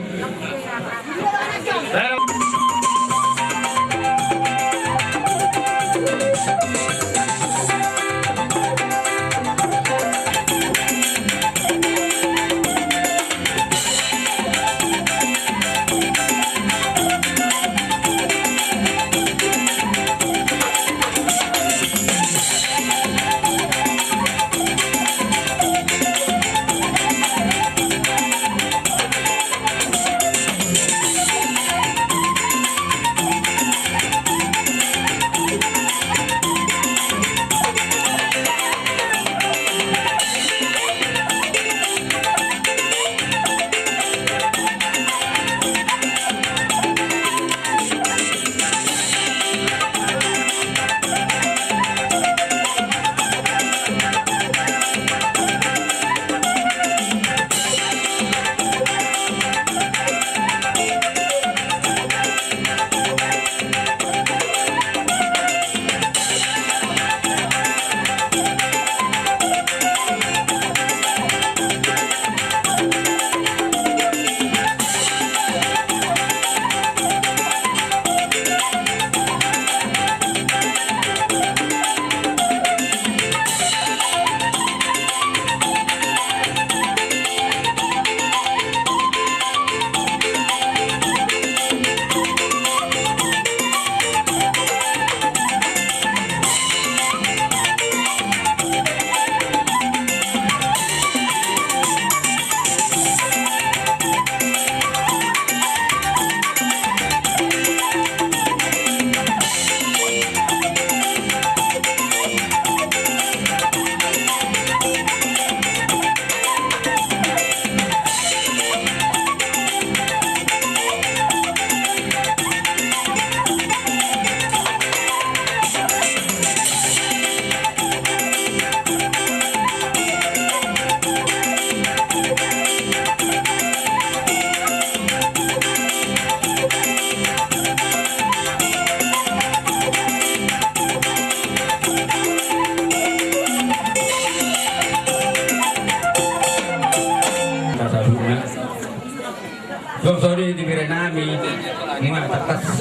pas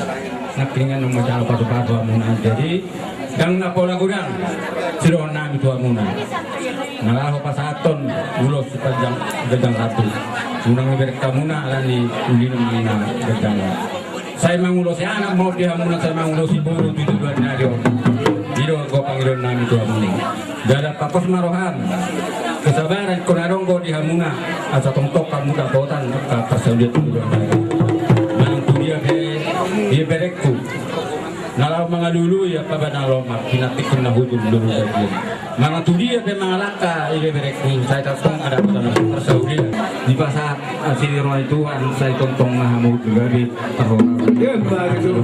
nakingan ng masyalo patu-patu muna. Jadi dang napola gudang siron namin tua muna. Nalaho pa sa aton ulos sa gadang satu. Unang iberka muna alam ni uli naman na gadang. Saya mangulos ya anak mau dia muna saya mangulos si buru tujuan na dio. Diro ko Panginoon namin tua muna. Dada tapos marohan. Kesabaran konaronggo di hamuna asa tongtok kamu dapotan persedia tujuan na dio. Manang dia dia berekku. Nalau mga lulu ya pa ba nalomak pinatik na hujud dulu lagi. Mga tudia pe mga laka ile berekku saya tatong ada pada persaudi di pasat asli roh Tuhan saya tontong mahamu juga di tahun. Ya baru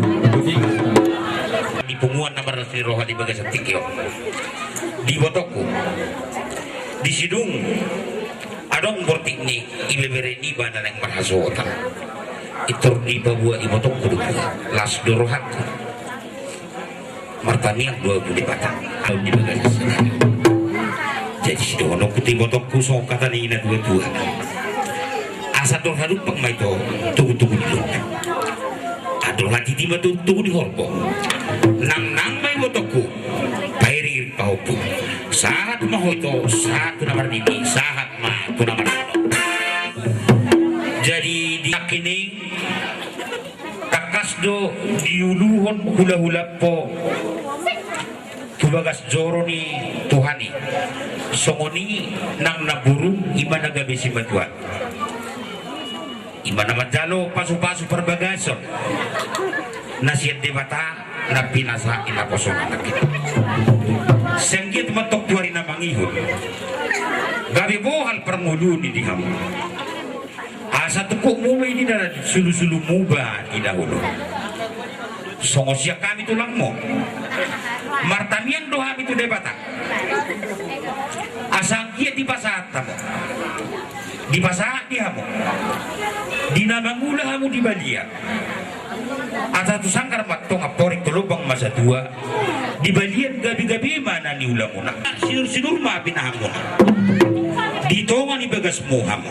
di punguan nomor asli roh di bagas tikyo. Di botokku. Di sidung adong bortikni ibe bereni bana yang marhasotan. Itur di babua di botokku las dorohat. Martani yang 20 batang tahun di bagas. Jadi si dono putih botokku sok kata ni ina dua asa dor haduk pang mai to tugu dulu ador hati tiba tugu di horpo nang mai botokku pairi paupu saat mahoito saat namar dini saat mah tu namar jadi diyakini kakas do diuluhon hula-hula po tubagas joro ni Tuhani songoni nang naburu iba nagabi si Matuan iba na madalo pasu-pasu perbagason nasiat di mata na pinasa ina kosong anak kita senggit matok tuari na mangihon gabi bohal permulu ni dihamu asa tukuk mumay di darat sulu-sulu muba di dahulu songosya kami tulang mo martamian doha itu debata asang kia di pasat di pasat dia mo di namangula hamu di balia asa tu sangkar matong aporik tulubang masa tua di balian gabi-gabi mana ni ulamuna sinur-sinur ma pinahamu di tongan ni bagas muhamu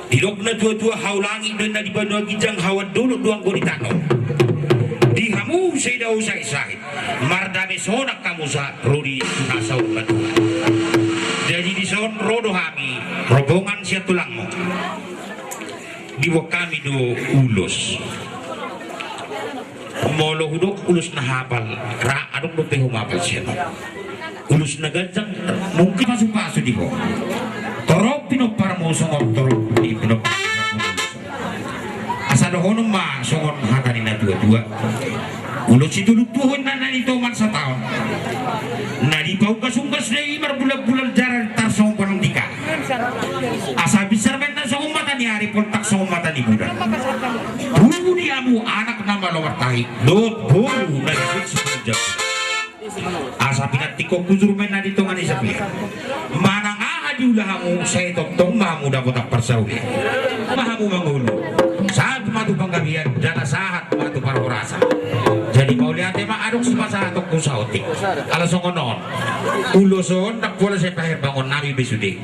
di lok na tua-tua haulangi dan na di banua gijang hawan dulu duang goritano di hamu saya dah usai sahid mardame sonak kamu sa rodi nasau batu jadi di son rodo hami robongan sia tulangmu di kami do ulos molo hudok ulus na hapal ra adok do peho mapal sia ulus na gajang mungkin pasu-pasu di ho torop pino para mo songor torop di pino asado hono ma songon hatani na dua-dua ulo si tulutuhon na nanito man sa taon na di pau kasungkas na imar bulag-bulag jaran tarsong panong dika asa bisar men na song mata ni hari pontak song mata ni budak bulu di amu anak na malawar tahi dot bulu na ikut sepujak asa pinatiko kuzur men na dito nga ni sapia manang di ulahamu saya tong mahamu dapat persaudi mahamu mangulu saat matu panggabian dana sahat matu parorasa jadi mau lihat emang aduk sepasa atok kusauti kalau songonon uloson tak boleh saya pahir bangun nabi besudi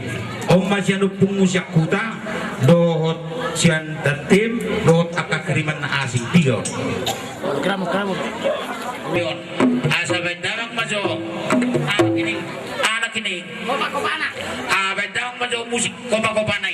om masih anu pengusyak kuta dohot sian tertim dohot akak kiriman asing tiga keramu asa bendarang majo anak ini kopa-kopana bendarang majo musik kopa-kopana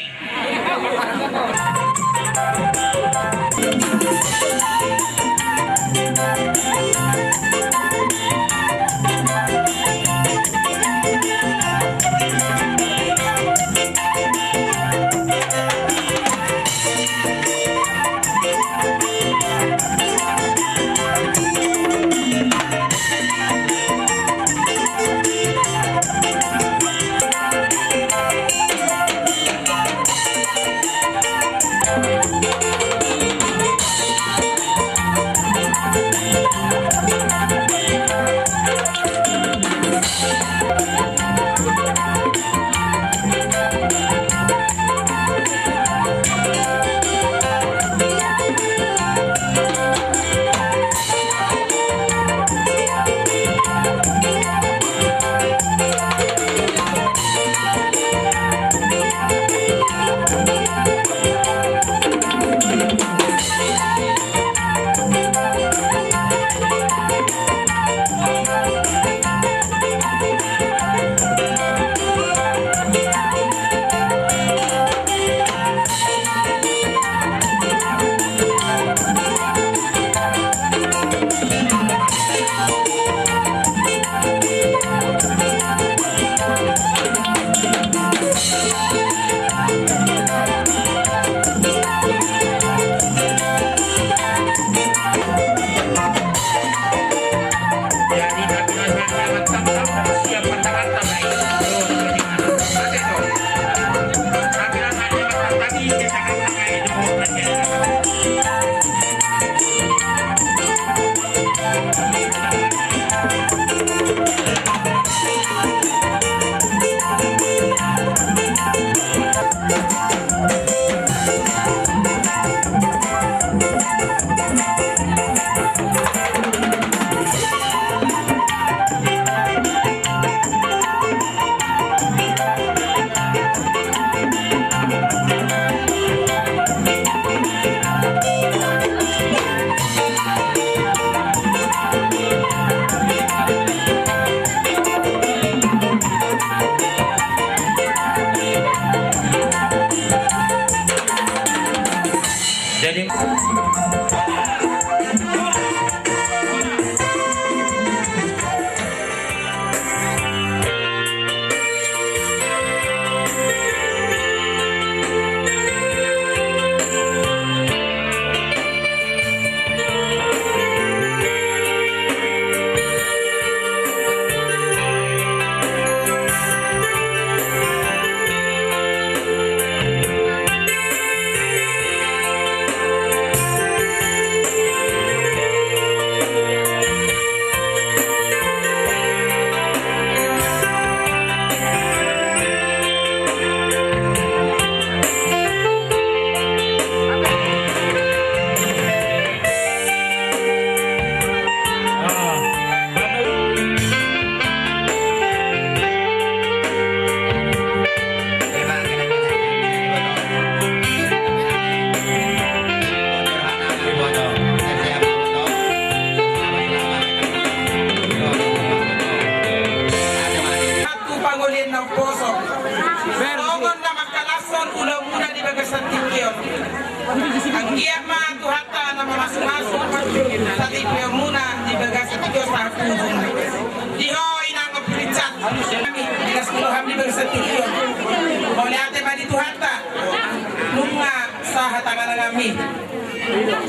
Jadi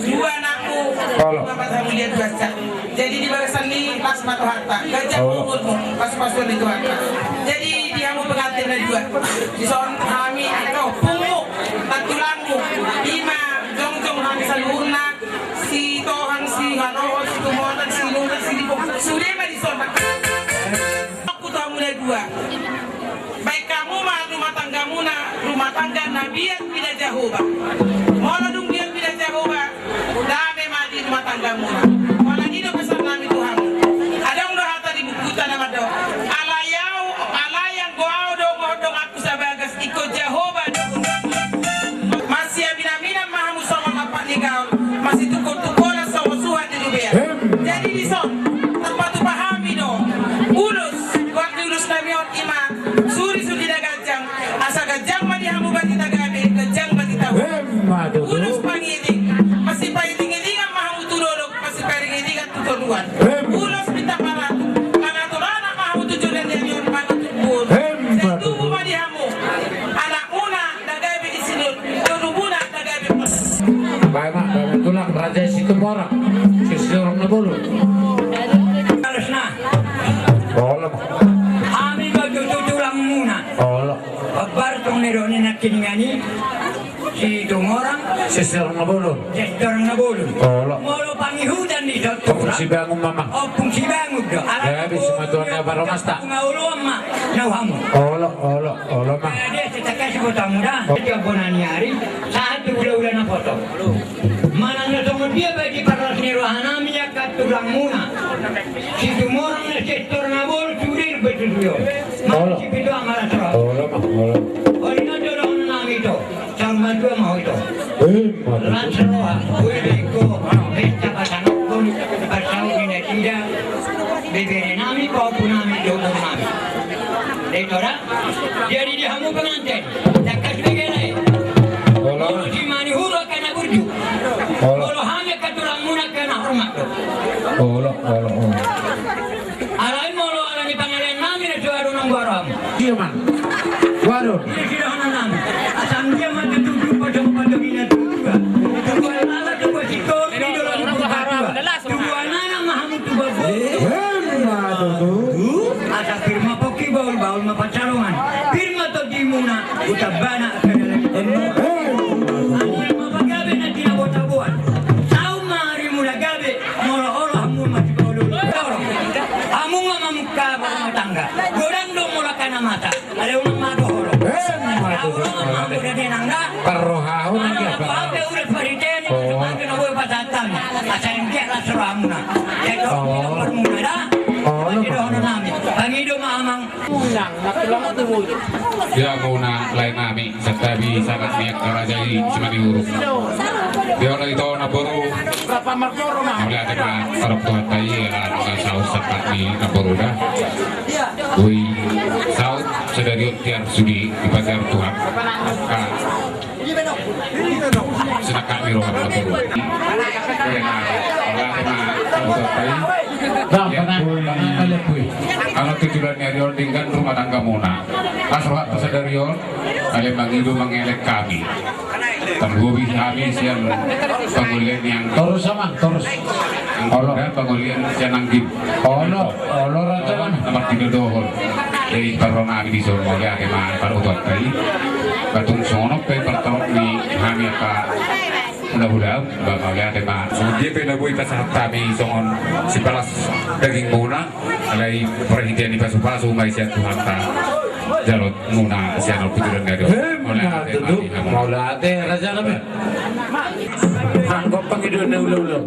dua anakku Bapak Hamulia Dwaca. Jadi di barisan ini pas mata harta gajah umurmu pas-pasan itu harta. Jadi dia mau pengantin dua di soal kami atau punguk tak tulangmu lima jong-jong kami salurna si tohan si hanoho si tumotan si lunak si dipok sudah mah di soal aku tuh mulai dua. Baik kamu mah rumah tangga nabiat bila Jehovah. Mau dong biar bila Jehovah. Dame mati rumah tanggamu. Malah hidup besar nami Tuhan. Ada udah harta di buku tanah do. Alayang goau dong aku sabagas ikut Jehovah. Masih abinaminan mahamu sama mapak nigaul. Masih tukul-tukulan sama suhat di dunia. Jadi di son tempat tu pahami dong. Ulus waktu ulus namion iman. Suri dagajang. Asa gajang mani hamu bagi tagabe. Gajang bagi tahu. Ulus pangiling. Masih pangiling-ilingan mahamu turolog. Masih pangiling-ilingan tutuluan. Ulus minta paratu. Pangaturana mahamu tujulan yang yon panutupun. Setubu mani hamu. Anak muna tagabe isinun. Turubuna tagabe pas. Baik mak, tulak raja situ orang. Sisi orang nabulu. Harusna. Olah. Ami baju tulang muna. Olah. Kabar tong neroni nak kiningani. Si orang sisi orang nabulu. Sisi orang nabulu. Olah. Molo pangihudan di dot. Fungsi bangun mama. Oh fungsi bangun do. Ya bisa matuannya baromas tak. Ngaulo amma. Nauhamu. Olah mah. Dia cetakan si kota muda. Dia bonani hari. Saat ulah na foto. Mana ngetong dia bagi para nirohana minyak tulang muna. Si orang na sektor nabulu curir betul yo. Mana si pido amara soro. Olah mah. Orina dorong nami to. Sama dua mau itu. Lanceroa, uliko, pesta pasanokon, pasau ini tidak. Bebere nami kau pun nami jodoh nami. Lekora, jadi dia hamu pengantin. Takas begini. Kalau si mani huru kena burju. Kalau hanya keturang muna kena hormat. Olah. Alai molo alani panggilan nami na suara nang garam. Dia man. Waduh. Ini sudah nang. Asam dia mah tujuh pada minat juga. Tujuan ala tujuan sikol di dalam tujuan anak mahamu tujuan ada firma poki baul mapacalongan. Firma to di muna utabana ani mapagabe na tinabotabuan. Sau mari mula gabe molo olo hamu masibolo. Hamu mamamka rumah tangga. Godang dong mula kana mata. Ada unang madohoro. Perrohau nanti apa? Apa udah periten? Apa nak buat pasatan? Asal dia lah seramuna. Jadi permuna dah. Jadi orang nami. Pangido mamang. Unang, nakulang tu. Dia muna lain nami, setabi sangat niat kerajai cemani huruf. Dia orang itu naboru. Berapa markoro mah? Mulai ada kan sarap tuhan tayi lah, saus sepat ni naboru dah. Ui, saus sedari tiar sudi di pagar Tuhan. sina kami ro ka turu kalau tujuan Riol dengan rumah tangga Mona asal Riol kalian mengidu mengelek kami tanggubi kami siang pengulian yang terus sama terus dan pengulian siang nanggip olo raja kan nomor 3 dohol dari corona di solo ya kemana para utot tadi batung sono pe pertama ni kami ka mudah-mudahan bakal lihat tema dia penabui pas kami songon si palas daging Mona alai perhentian di pasu-pasu mai siang Tuhan ta jalot Mona siang puturan ngado mau late raja kami anggap pangidun ulo-ulo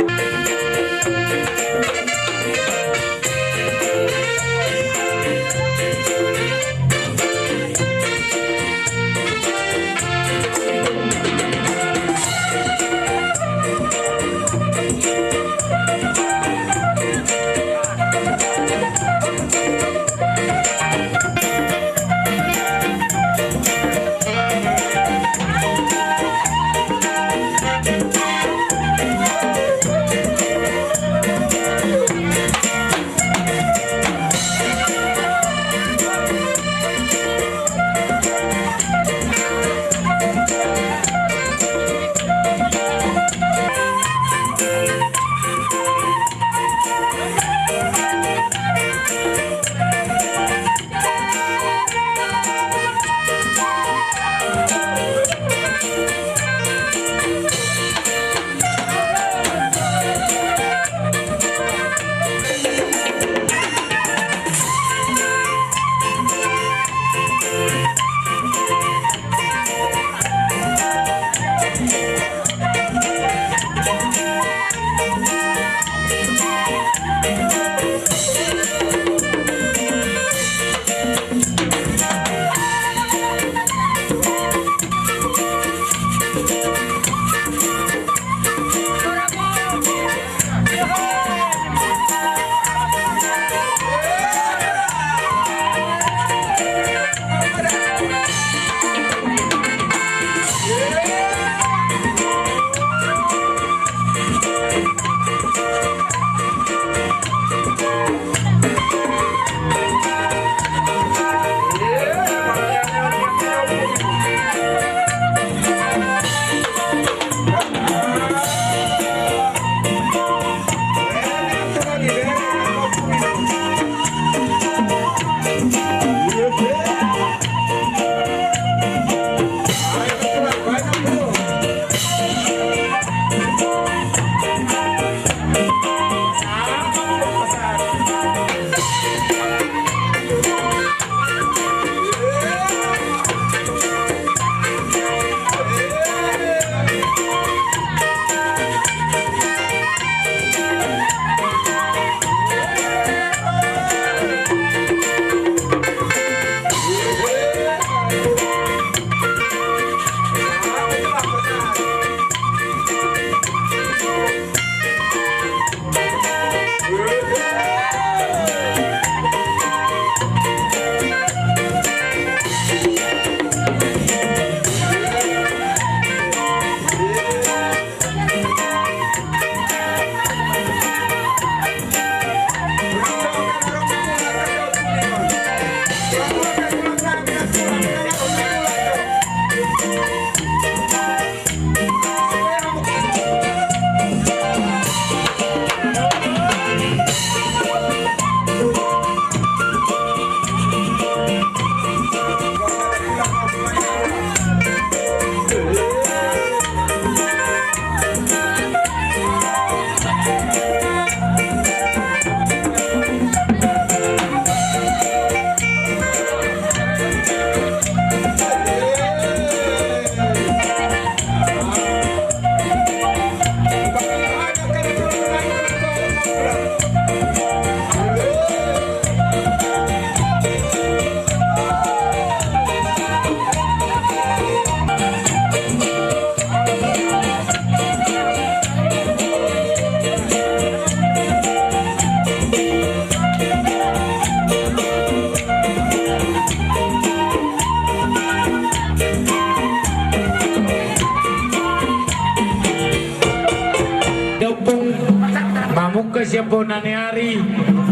siapa nani hari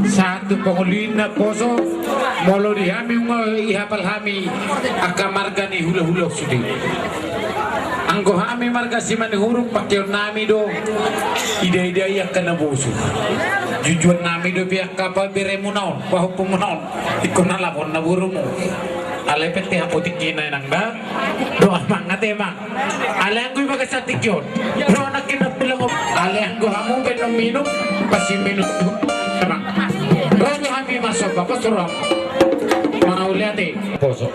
satu pengulina poso molo di hami ihapal hami akamarga ni hula-hula sudi anggo hami marga simani huruf pakai nami do ide-ide yang kena bosu jujuan nami do pihak kapal beremu naon bahu pemunaon ikona lapon na burumu alay peti haputik kina nang da doa mangat emang alay ang gue bagas satik yun bro nakinap bilang mo alay ang gue hamu benom minum pasi minum emang bro nyo hami masok apa suram mau lihat poso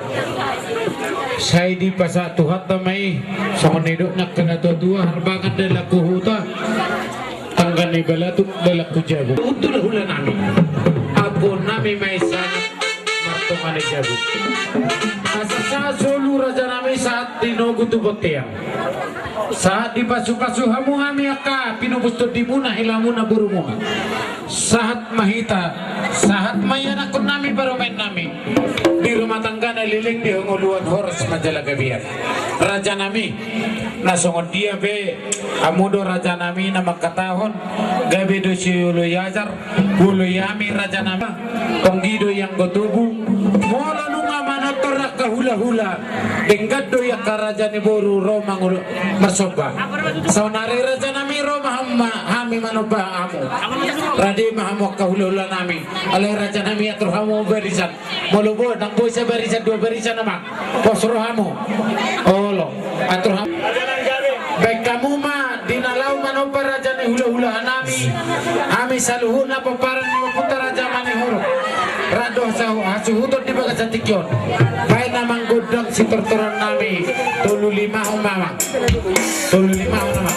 saya di pasar tuhat tamay songon nidok nak kena tua harbangan dala kuhuta tanggan ni balatuk dala kujabu untuk hula nami apo nami may sangat martungan ni jabu asa solu raja nami saat dinogu tu boteang saat di pasu-pasu hamu hami aka pinubusto di muna hilamuna burumu saat mahita saat mayan akun nami baru main nami di rumah tangga na liling di hongoluan horas majalaga biar raja nami nasongon dia be amudo raja nami na magkatahon gabi do si ulo yajar ulo yami raja nami konggido yang gotubu mola nunga manotor ka hula-hula denggat do ya karaja ni boru roma ngulo masoba saunari raja nami roma hami manoba amu radi mahamok ka hula-hula nami alay raja nami atur hamu barisan molubo nang boy sa barisan dua barisan naman posro hamu olo atur hamu baik kamu mah dinalau manoba raja ni hula-hula nami hami saluhun na paparan ni maputa raja mani huru rado sa hasuhutot di bagas satikyon baik namang godang si tortoran nami tulu lima mama tulu lima nama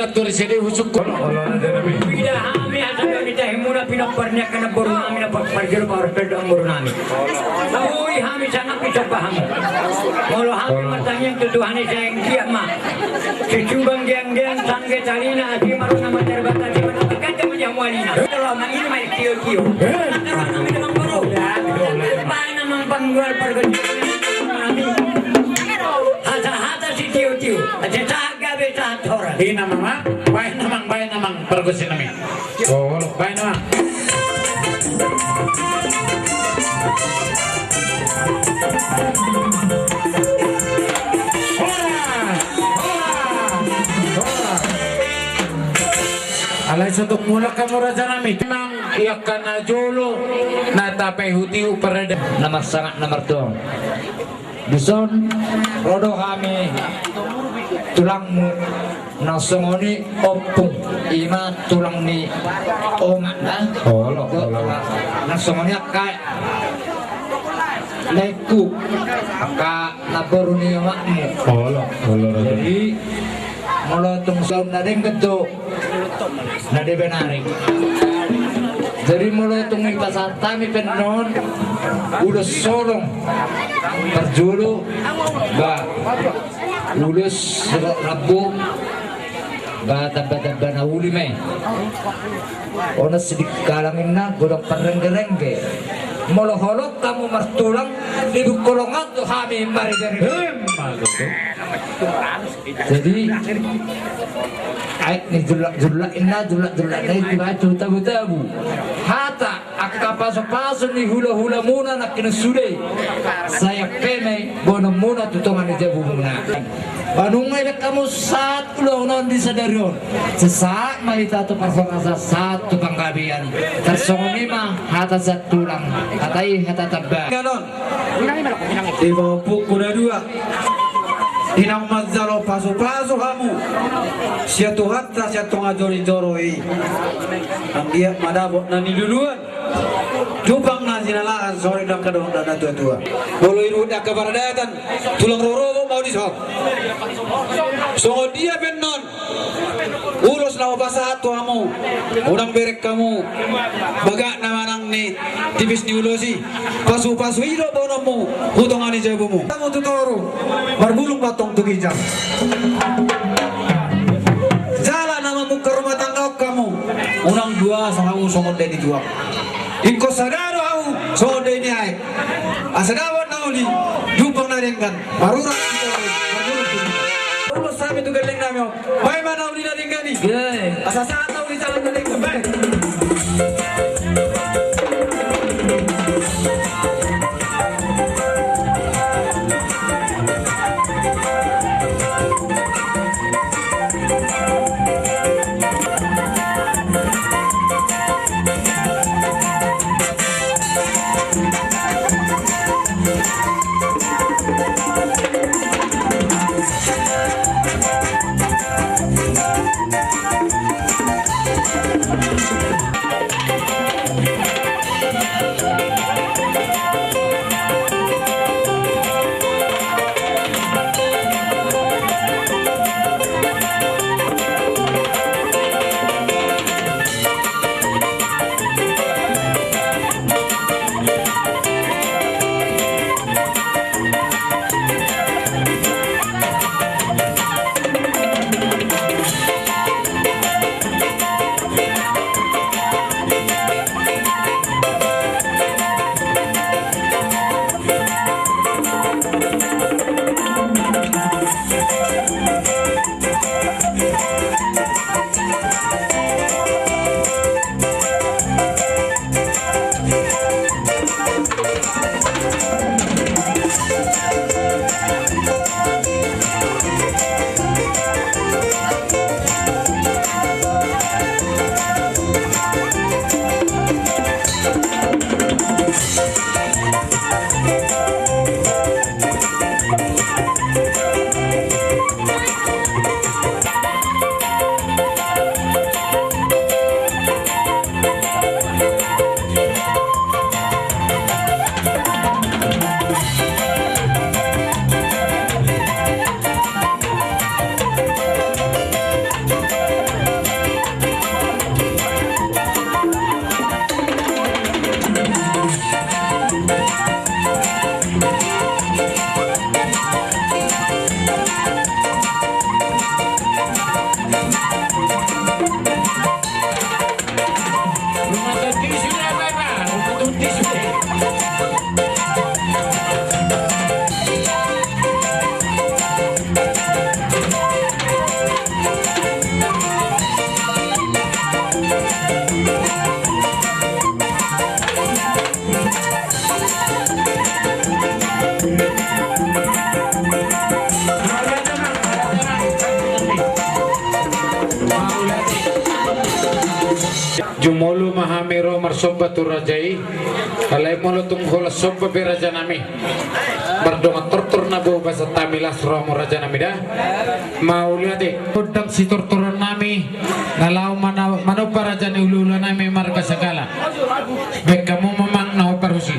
ngatur sini husuk. Tidak kami asal kita himuna pinaparnya kena boru kami na pagparjil para pedo ang boru kami. Tahuy kami sangat bisa paham. Kalau kami matanyang tuduhan ni sayang dia mah. Cicubang giang-giang sangge talina ati maruna materbata di mana pagkanta mo diyan walina. Kalau mangin may kiyo-kiyo. Nakaroon kami namang boru. Paano namang panggual pergol kami. Hata-hata si tiyo-tiyo. At sa gabi sa tora. Ina mama, baik namang pergusin kami. Oh, baik namang. Alay sa tumulak ka mo raja namin. Nang iyak ka na jolo, natapay huti uparada. Nomor sangat nomor 2. Bison rodo kami tulangmu nasongoni opung ima tulang ni omak na nasongoni akai leku aka naboru ni omakmu jadi molotung saum nadeng kedo nade benari jadi molotung ni pasar tami penon udah solong perjulu ba lulus rabu ba taba-taba na uli may ona sidik kalangin na godong parengge-rengge moloholok kamu martulang hidup kolongan tuh kami mari dari jadi ait ni julak inna julak na itu tabu-tabu hata akka paso-paso ni hula-hula muna na kinasude saya peme bono muna tutongan ni jabu muna banungay na kamu saat ulo non disadarion sesaat malita to pasangasa satu panggabian tersongoni mah hata zat tulang hatai hata tabba ganon di bawah pukul 2 Inang mazalo paso-paso kamu siya tuhat ta siya tunga jori-joroi ang dia madabot na niluluan Jupang na sinalaan sorry lang kadong na tua-tua bolo iruda kabaradatan tulang rorobo mau disok so dia benon ulos na mabasa ato kamu unang berek kamu baga naman ang ni tipis ni ulosi pasu-pasu ilo bono mo hutongan ni jabo mo kamu tutoro marbulong patong tugijang jalan nama muka rumah tangga kamu unang 2 sa kamu songod dari 2 Iko sadaro au so de ni ai. Asadawat na uli jupang na ringgan. Marura ko. Ulo sabi tu galing nami. Bay mana uli na ringgan ni. Asasa na uli jalan na ringgan. Bay. Jumolo mahamiro marsomba tu rajai alai molo tunghola somba be raja nami berdonga tortor nabo bahasa tamilas romo raja nami dah mau lihat kodam si tortoran nami nalau mana raja ni ulu nami marga segala baik kamu memang nau parusi.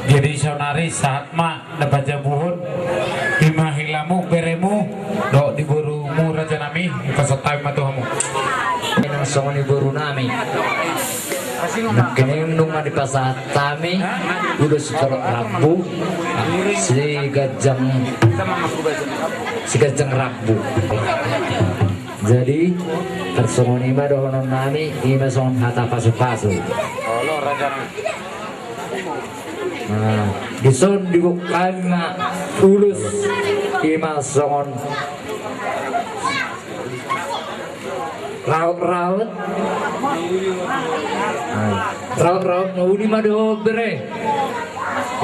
Jadi sonari saat mak dapat jabuhun hilamu beremu dok diburumu raja nami pasatai matuhamu Nang songoni buru nami kini nung di pasat kami udah secara rabu si gajang rabu jadi tersongoni mah dohonon nami ima songon hata pasu-pasu nah dison dibukai ma tulus ima songon raut-raut nauli mah dobre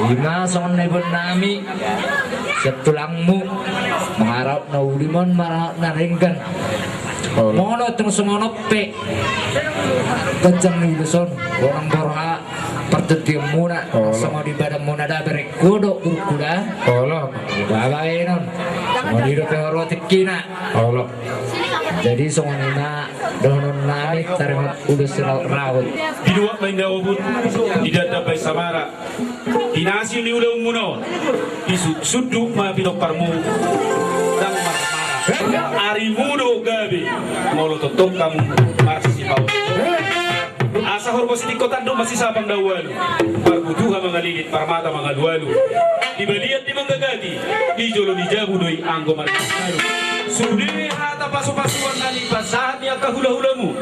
ima songon nebon nami setulangmu mengharap nauli mon marah naringkan mono terus ngono pe kejang ni luson orang borha pertetiam muna sama di badan muna da bere kodok berkuda Allah bagai non mau di dope roti kina Allah jadi songonina donon nami taremat udah serau raut di dua main dawabut tidak dapat samara di nasi ni udah muno di suduk ma pinok parmu dan Ari mudo gabi molo tutup kamu marsi bau asa horbo sidik kota do masih sabang dawalu barbuduha mangalilit parmata mangalualu di baliat di manggagati di jolo di jabu doi anggo markasaru sude hata pasu-pasuan nani pasahat niya kahula-hulamu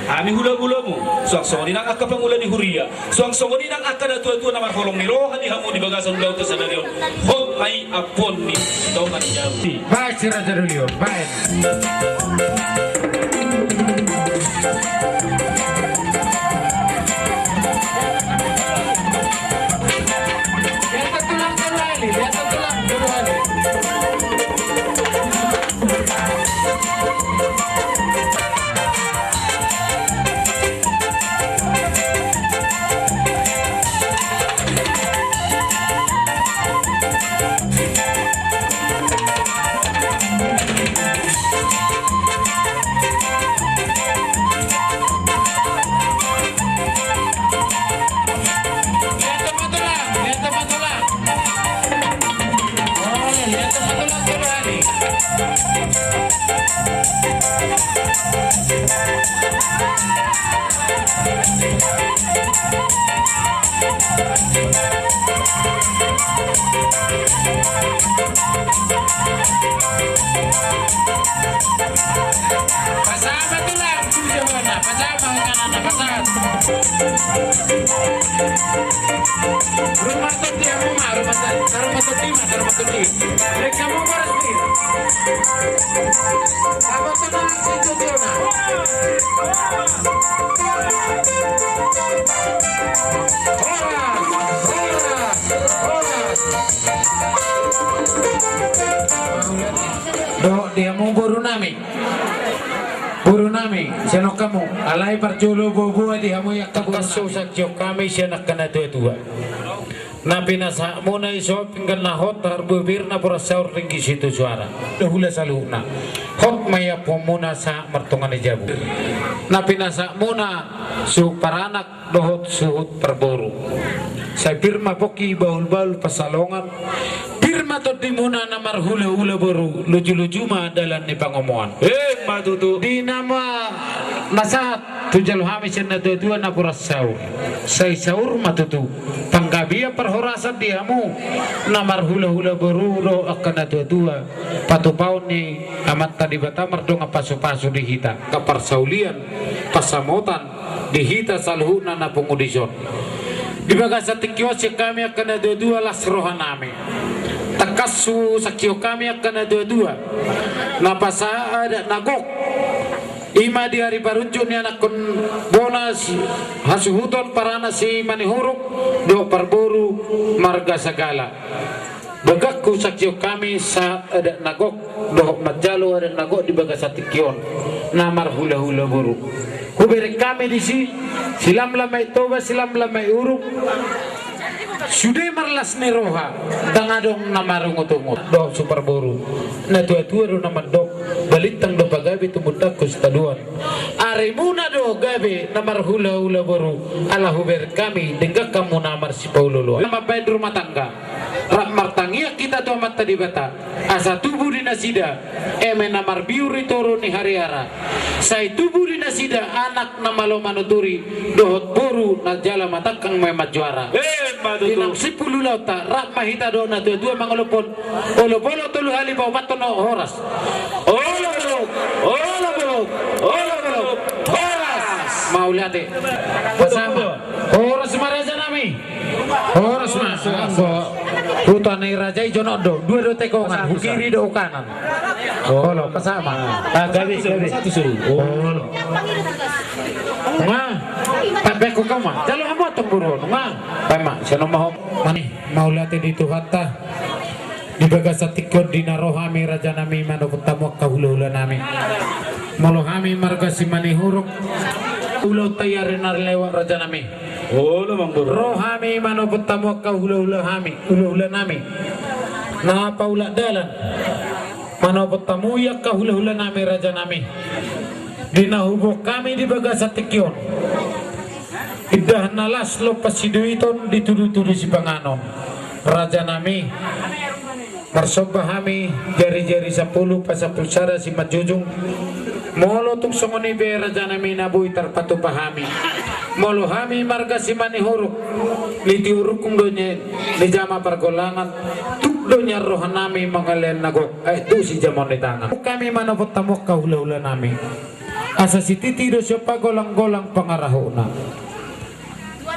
ami hula-hulamu suang-suang ninang akka pangulan ni huria suang-suang ninang akka na tua-tua na marholong ni rohan ni hamu di bagasan daw sa nariyo hot may apon ni daw man jabu baik si Raja Dulio baik Pasama tu lah, tujuan mana? Pasama kanan, pasama. Rumah tu dia rumah tu lima. Mereka mau bersih. Apa senang itu dia nak? Dok dia mau buru nami, senok kamu, alai perculu bobo dia mau yak kasu sakyo kami senak kena tua. Nabi nasa muna iso pinggan na hot harbubir na pura saur tinggi situ suara. Dahula saluna. Hot maya pomuna sa mertungan ijabu. Nabi nasa muna su paranak dohot suhut perboru. Saya firma poki baul-baul pasalongan. Firma to dimuna na marhula-hula boru. Lucu-lucu mah dalan ni pangomongan. Matutu. Di nama nasahat tujal hamisin na dua na pura saur. Say saur matutu. Panggabia perhorasan diamu namar hula-hula beruro akan dua patupaun ni amat tadi batamar dong pasu-pasu dihita kaparsaulian pasamotan dihita salhuna na pengudison di bagasa tikyo si kami akan dua las rohanami takasu sakyo kami akan dua napasa ada nagok ima di hari barunjun ni anak kun bonas hasuhuton parana si manihuruk do parburu marga sagala bagakku sakyo kami sa ada nagok do majalo ada nagok di bagasa tikyon namar hula-hula buru kubere kami di si silam lamai toba silam lamai uruk sudah marlas neroha dangadong namarungutungut do super boru na tua-tua do naman do balitang do pagabi tumutak kustaduan arimuna do gabi namar hula-hula boru ala huber kami denggak kamu namar si paulolo nama baik rumah tangga rak martangia kita to amat tadi bata asa tubuh di nasida eme namar biuri toro ni hari-hara say tubuh di nasida anak namalo manuturi dohot boru na jala matakang memat juara inang sipulu lauta rak mahita do na dua mangolopon olopolo tulu hali bau matono horas olopolo horas maulate bersama horas maraja nami horas mas hutan ni raja ijono do dua tekongan kiri do kanan olo bersama gabi satu suruh olo Pape ko kama, jalo hamo temburu, nga, pema, siano mau mani, mau lati dito hatta, di bagasa tikod di narohami raja nami mano putamu kahula-hula nami, molohami marga si mani huruk, ulo tayarin lewat raja nami, rohami mano putamu kahula-hula nami, na paula dalan, mano putamu ya kahula-hula nami raja nami. Dinahubok kami di bagasa tikyon idah nalas lo pasiduiton dituduh-tuduh si panganon raja nami marsobahami jari-jari 10 pasapulsara si majujung molo tung songoni be raja nami nabui tarpatu pahami molo hami marga si manihuruk liti urukum donya di jama pergolangan tuk donya rohanami mangalen nagok itu si jamon di tangan kami manapot tamok kahula-hula nami asa si titi do siapa golang-golang pangarahuna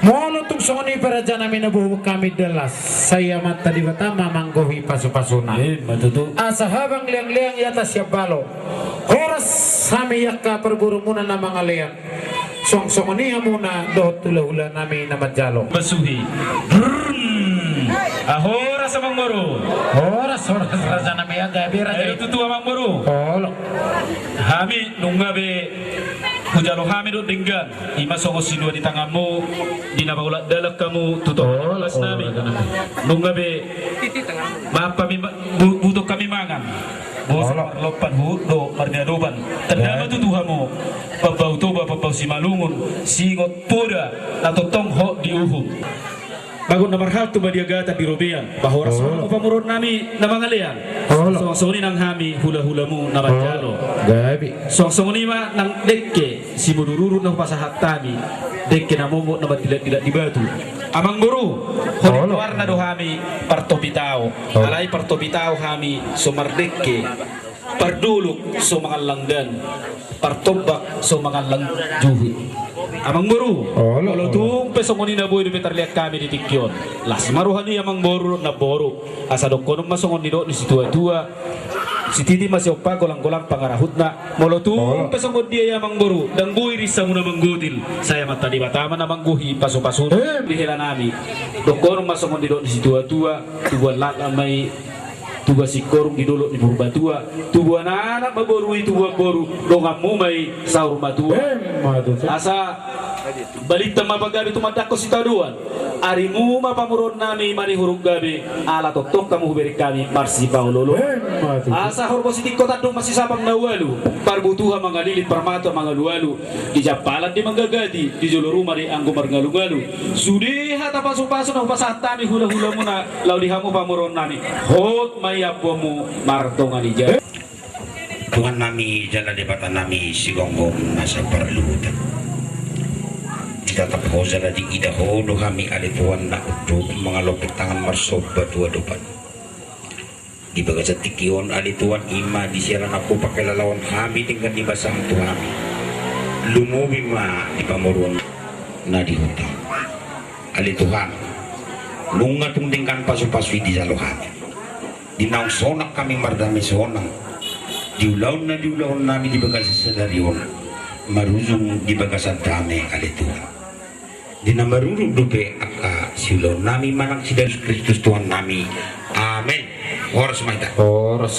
molo tung songoni peraja nami nabuhuk kami delas saya mata di batama manggohi pasu-pasuna asa habang liang-liang yata siap balo horas kami yakka perburumunan na mga liang song-songoni hamuna dohot tula-hula nami na majalo basuhi ahoras amang moro horas raja nami aga bira ayo tutu amang moro hami nungabe hujalo hami do dinggan ima songo sinua di tanganmu di nabaulat dalak kamu tutu alas nami nungabe mapa butuh kami mangan bos lopan do mardiadoban tandama tutuhamu babau toba babau simalungun singot poda atau tongho di uhum bagon nomor hal tu badia gata birobean bahwa rasul pamurun nami na mga lian song nang hami hula-hulamu na banjalo gabi song ma nang dekke si budururu nang pasahat tami dekke na momo na tidak di batu amang guru honi warna do hami partobitao alai partobitao hami sumardekke parduluk so mga langgan partobak so mga lang juhud amang boru kalau tung pesongoni na boy di petar lihat kami di tikyon las maruhani amang boru na boru asa dokonom masongon di do ni situa-tua si titi masih opa golang-golang pangarahut na molotung pesongon dia amang boru dan boy risa muna manggodil saya mata di batama na mangguhi paso-paso lihela nami dokonom masongon di do ni situa-tua tubuan lalamay tuba si korung di dulu di Purbatua tubuan anak maborui tubuan boru dongam mumai saur matua asa balik tema bagabi tumadako si taduan arimu mapamuron nami mani hurung gabi ala totok kamu beri kami marsi paulolo asa horbo si kota dong masih sabang nawalu parbutuha mangalilit permato mangalualu di japalan di manggagadi di jolo rumah di anggo margalu-galu sudi hata pasu-pasu na pasatami hula-hula muna laudihamu pamuron nami hot mai apomu martongan ija Tuhan nami jala debatan nami si gonggong nasa perlutan tetap ho jala di idaho do kami ali tuan na utuk mga lopit tangan marsob batua depan di bagas tikion ali tuan ima di siaran aku pakai lalawan kami dengan di basang tuhan lumubi ma di pamuruan na di hutang ali tuhan lunga tungtingkan pasu-pasu di jalohan dinaw sonak kami mardami sonang diulaw na nami di bagas sadarion maruzong di bagasan dami alituan dinamarurug dupe aka siulaw nami manang si Yesus Kristus Tuhan nami amen oras maita oras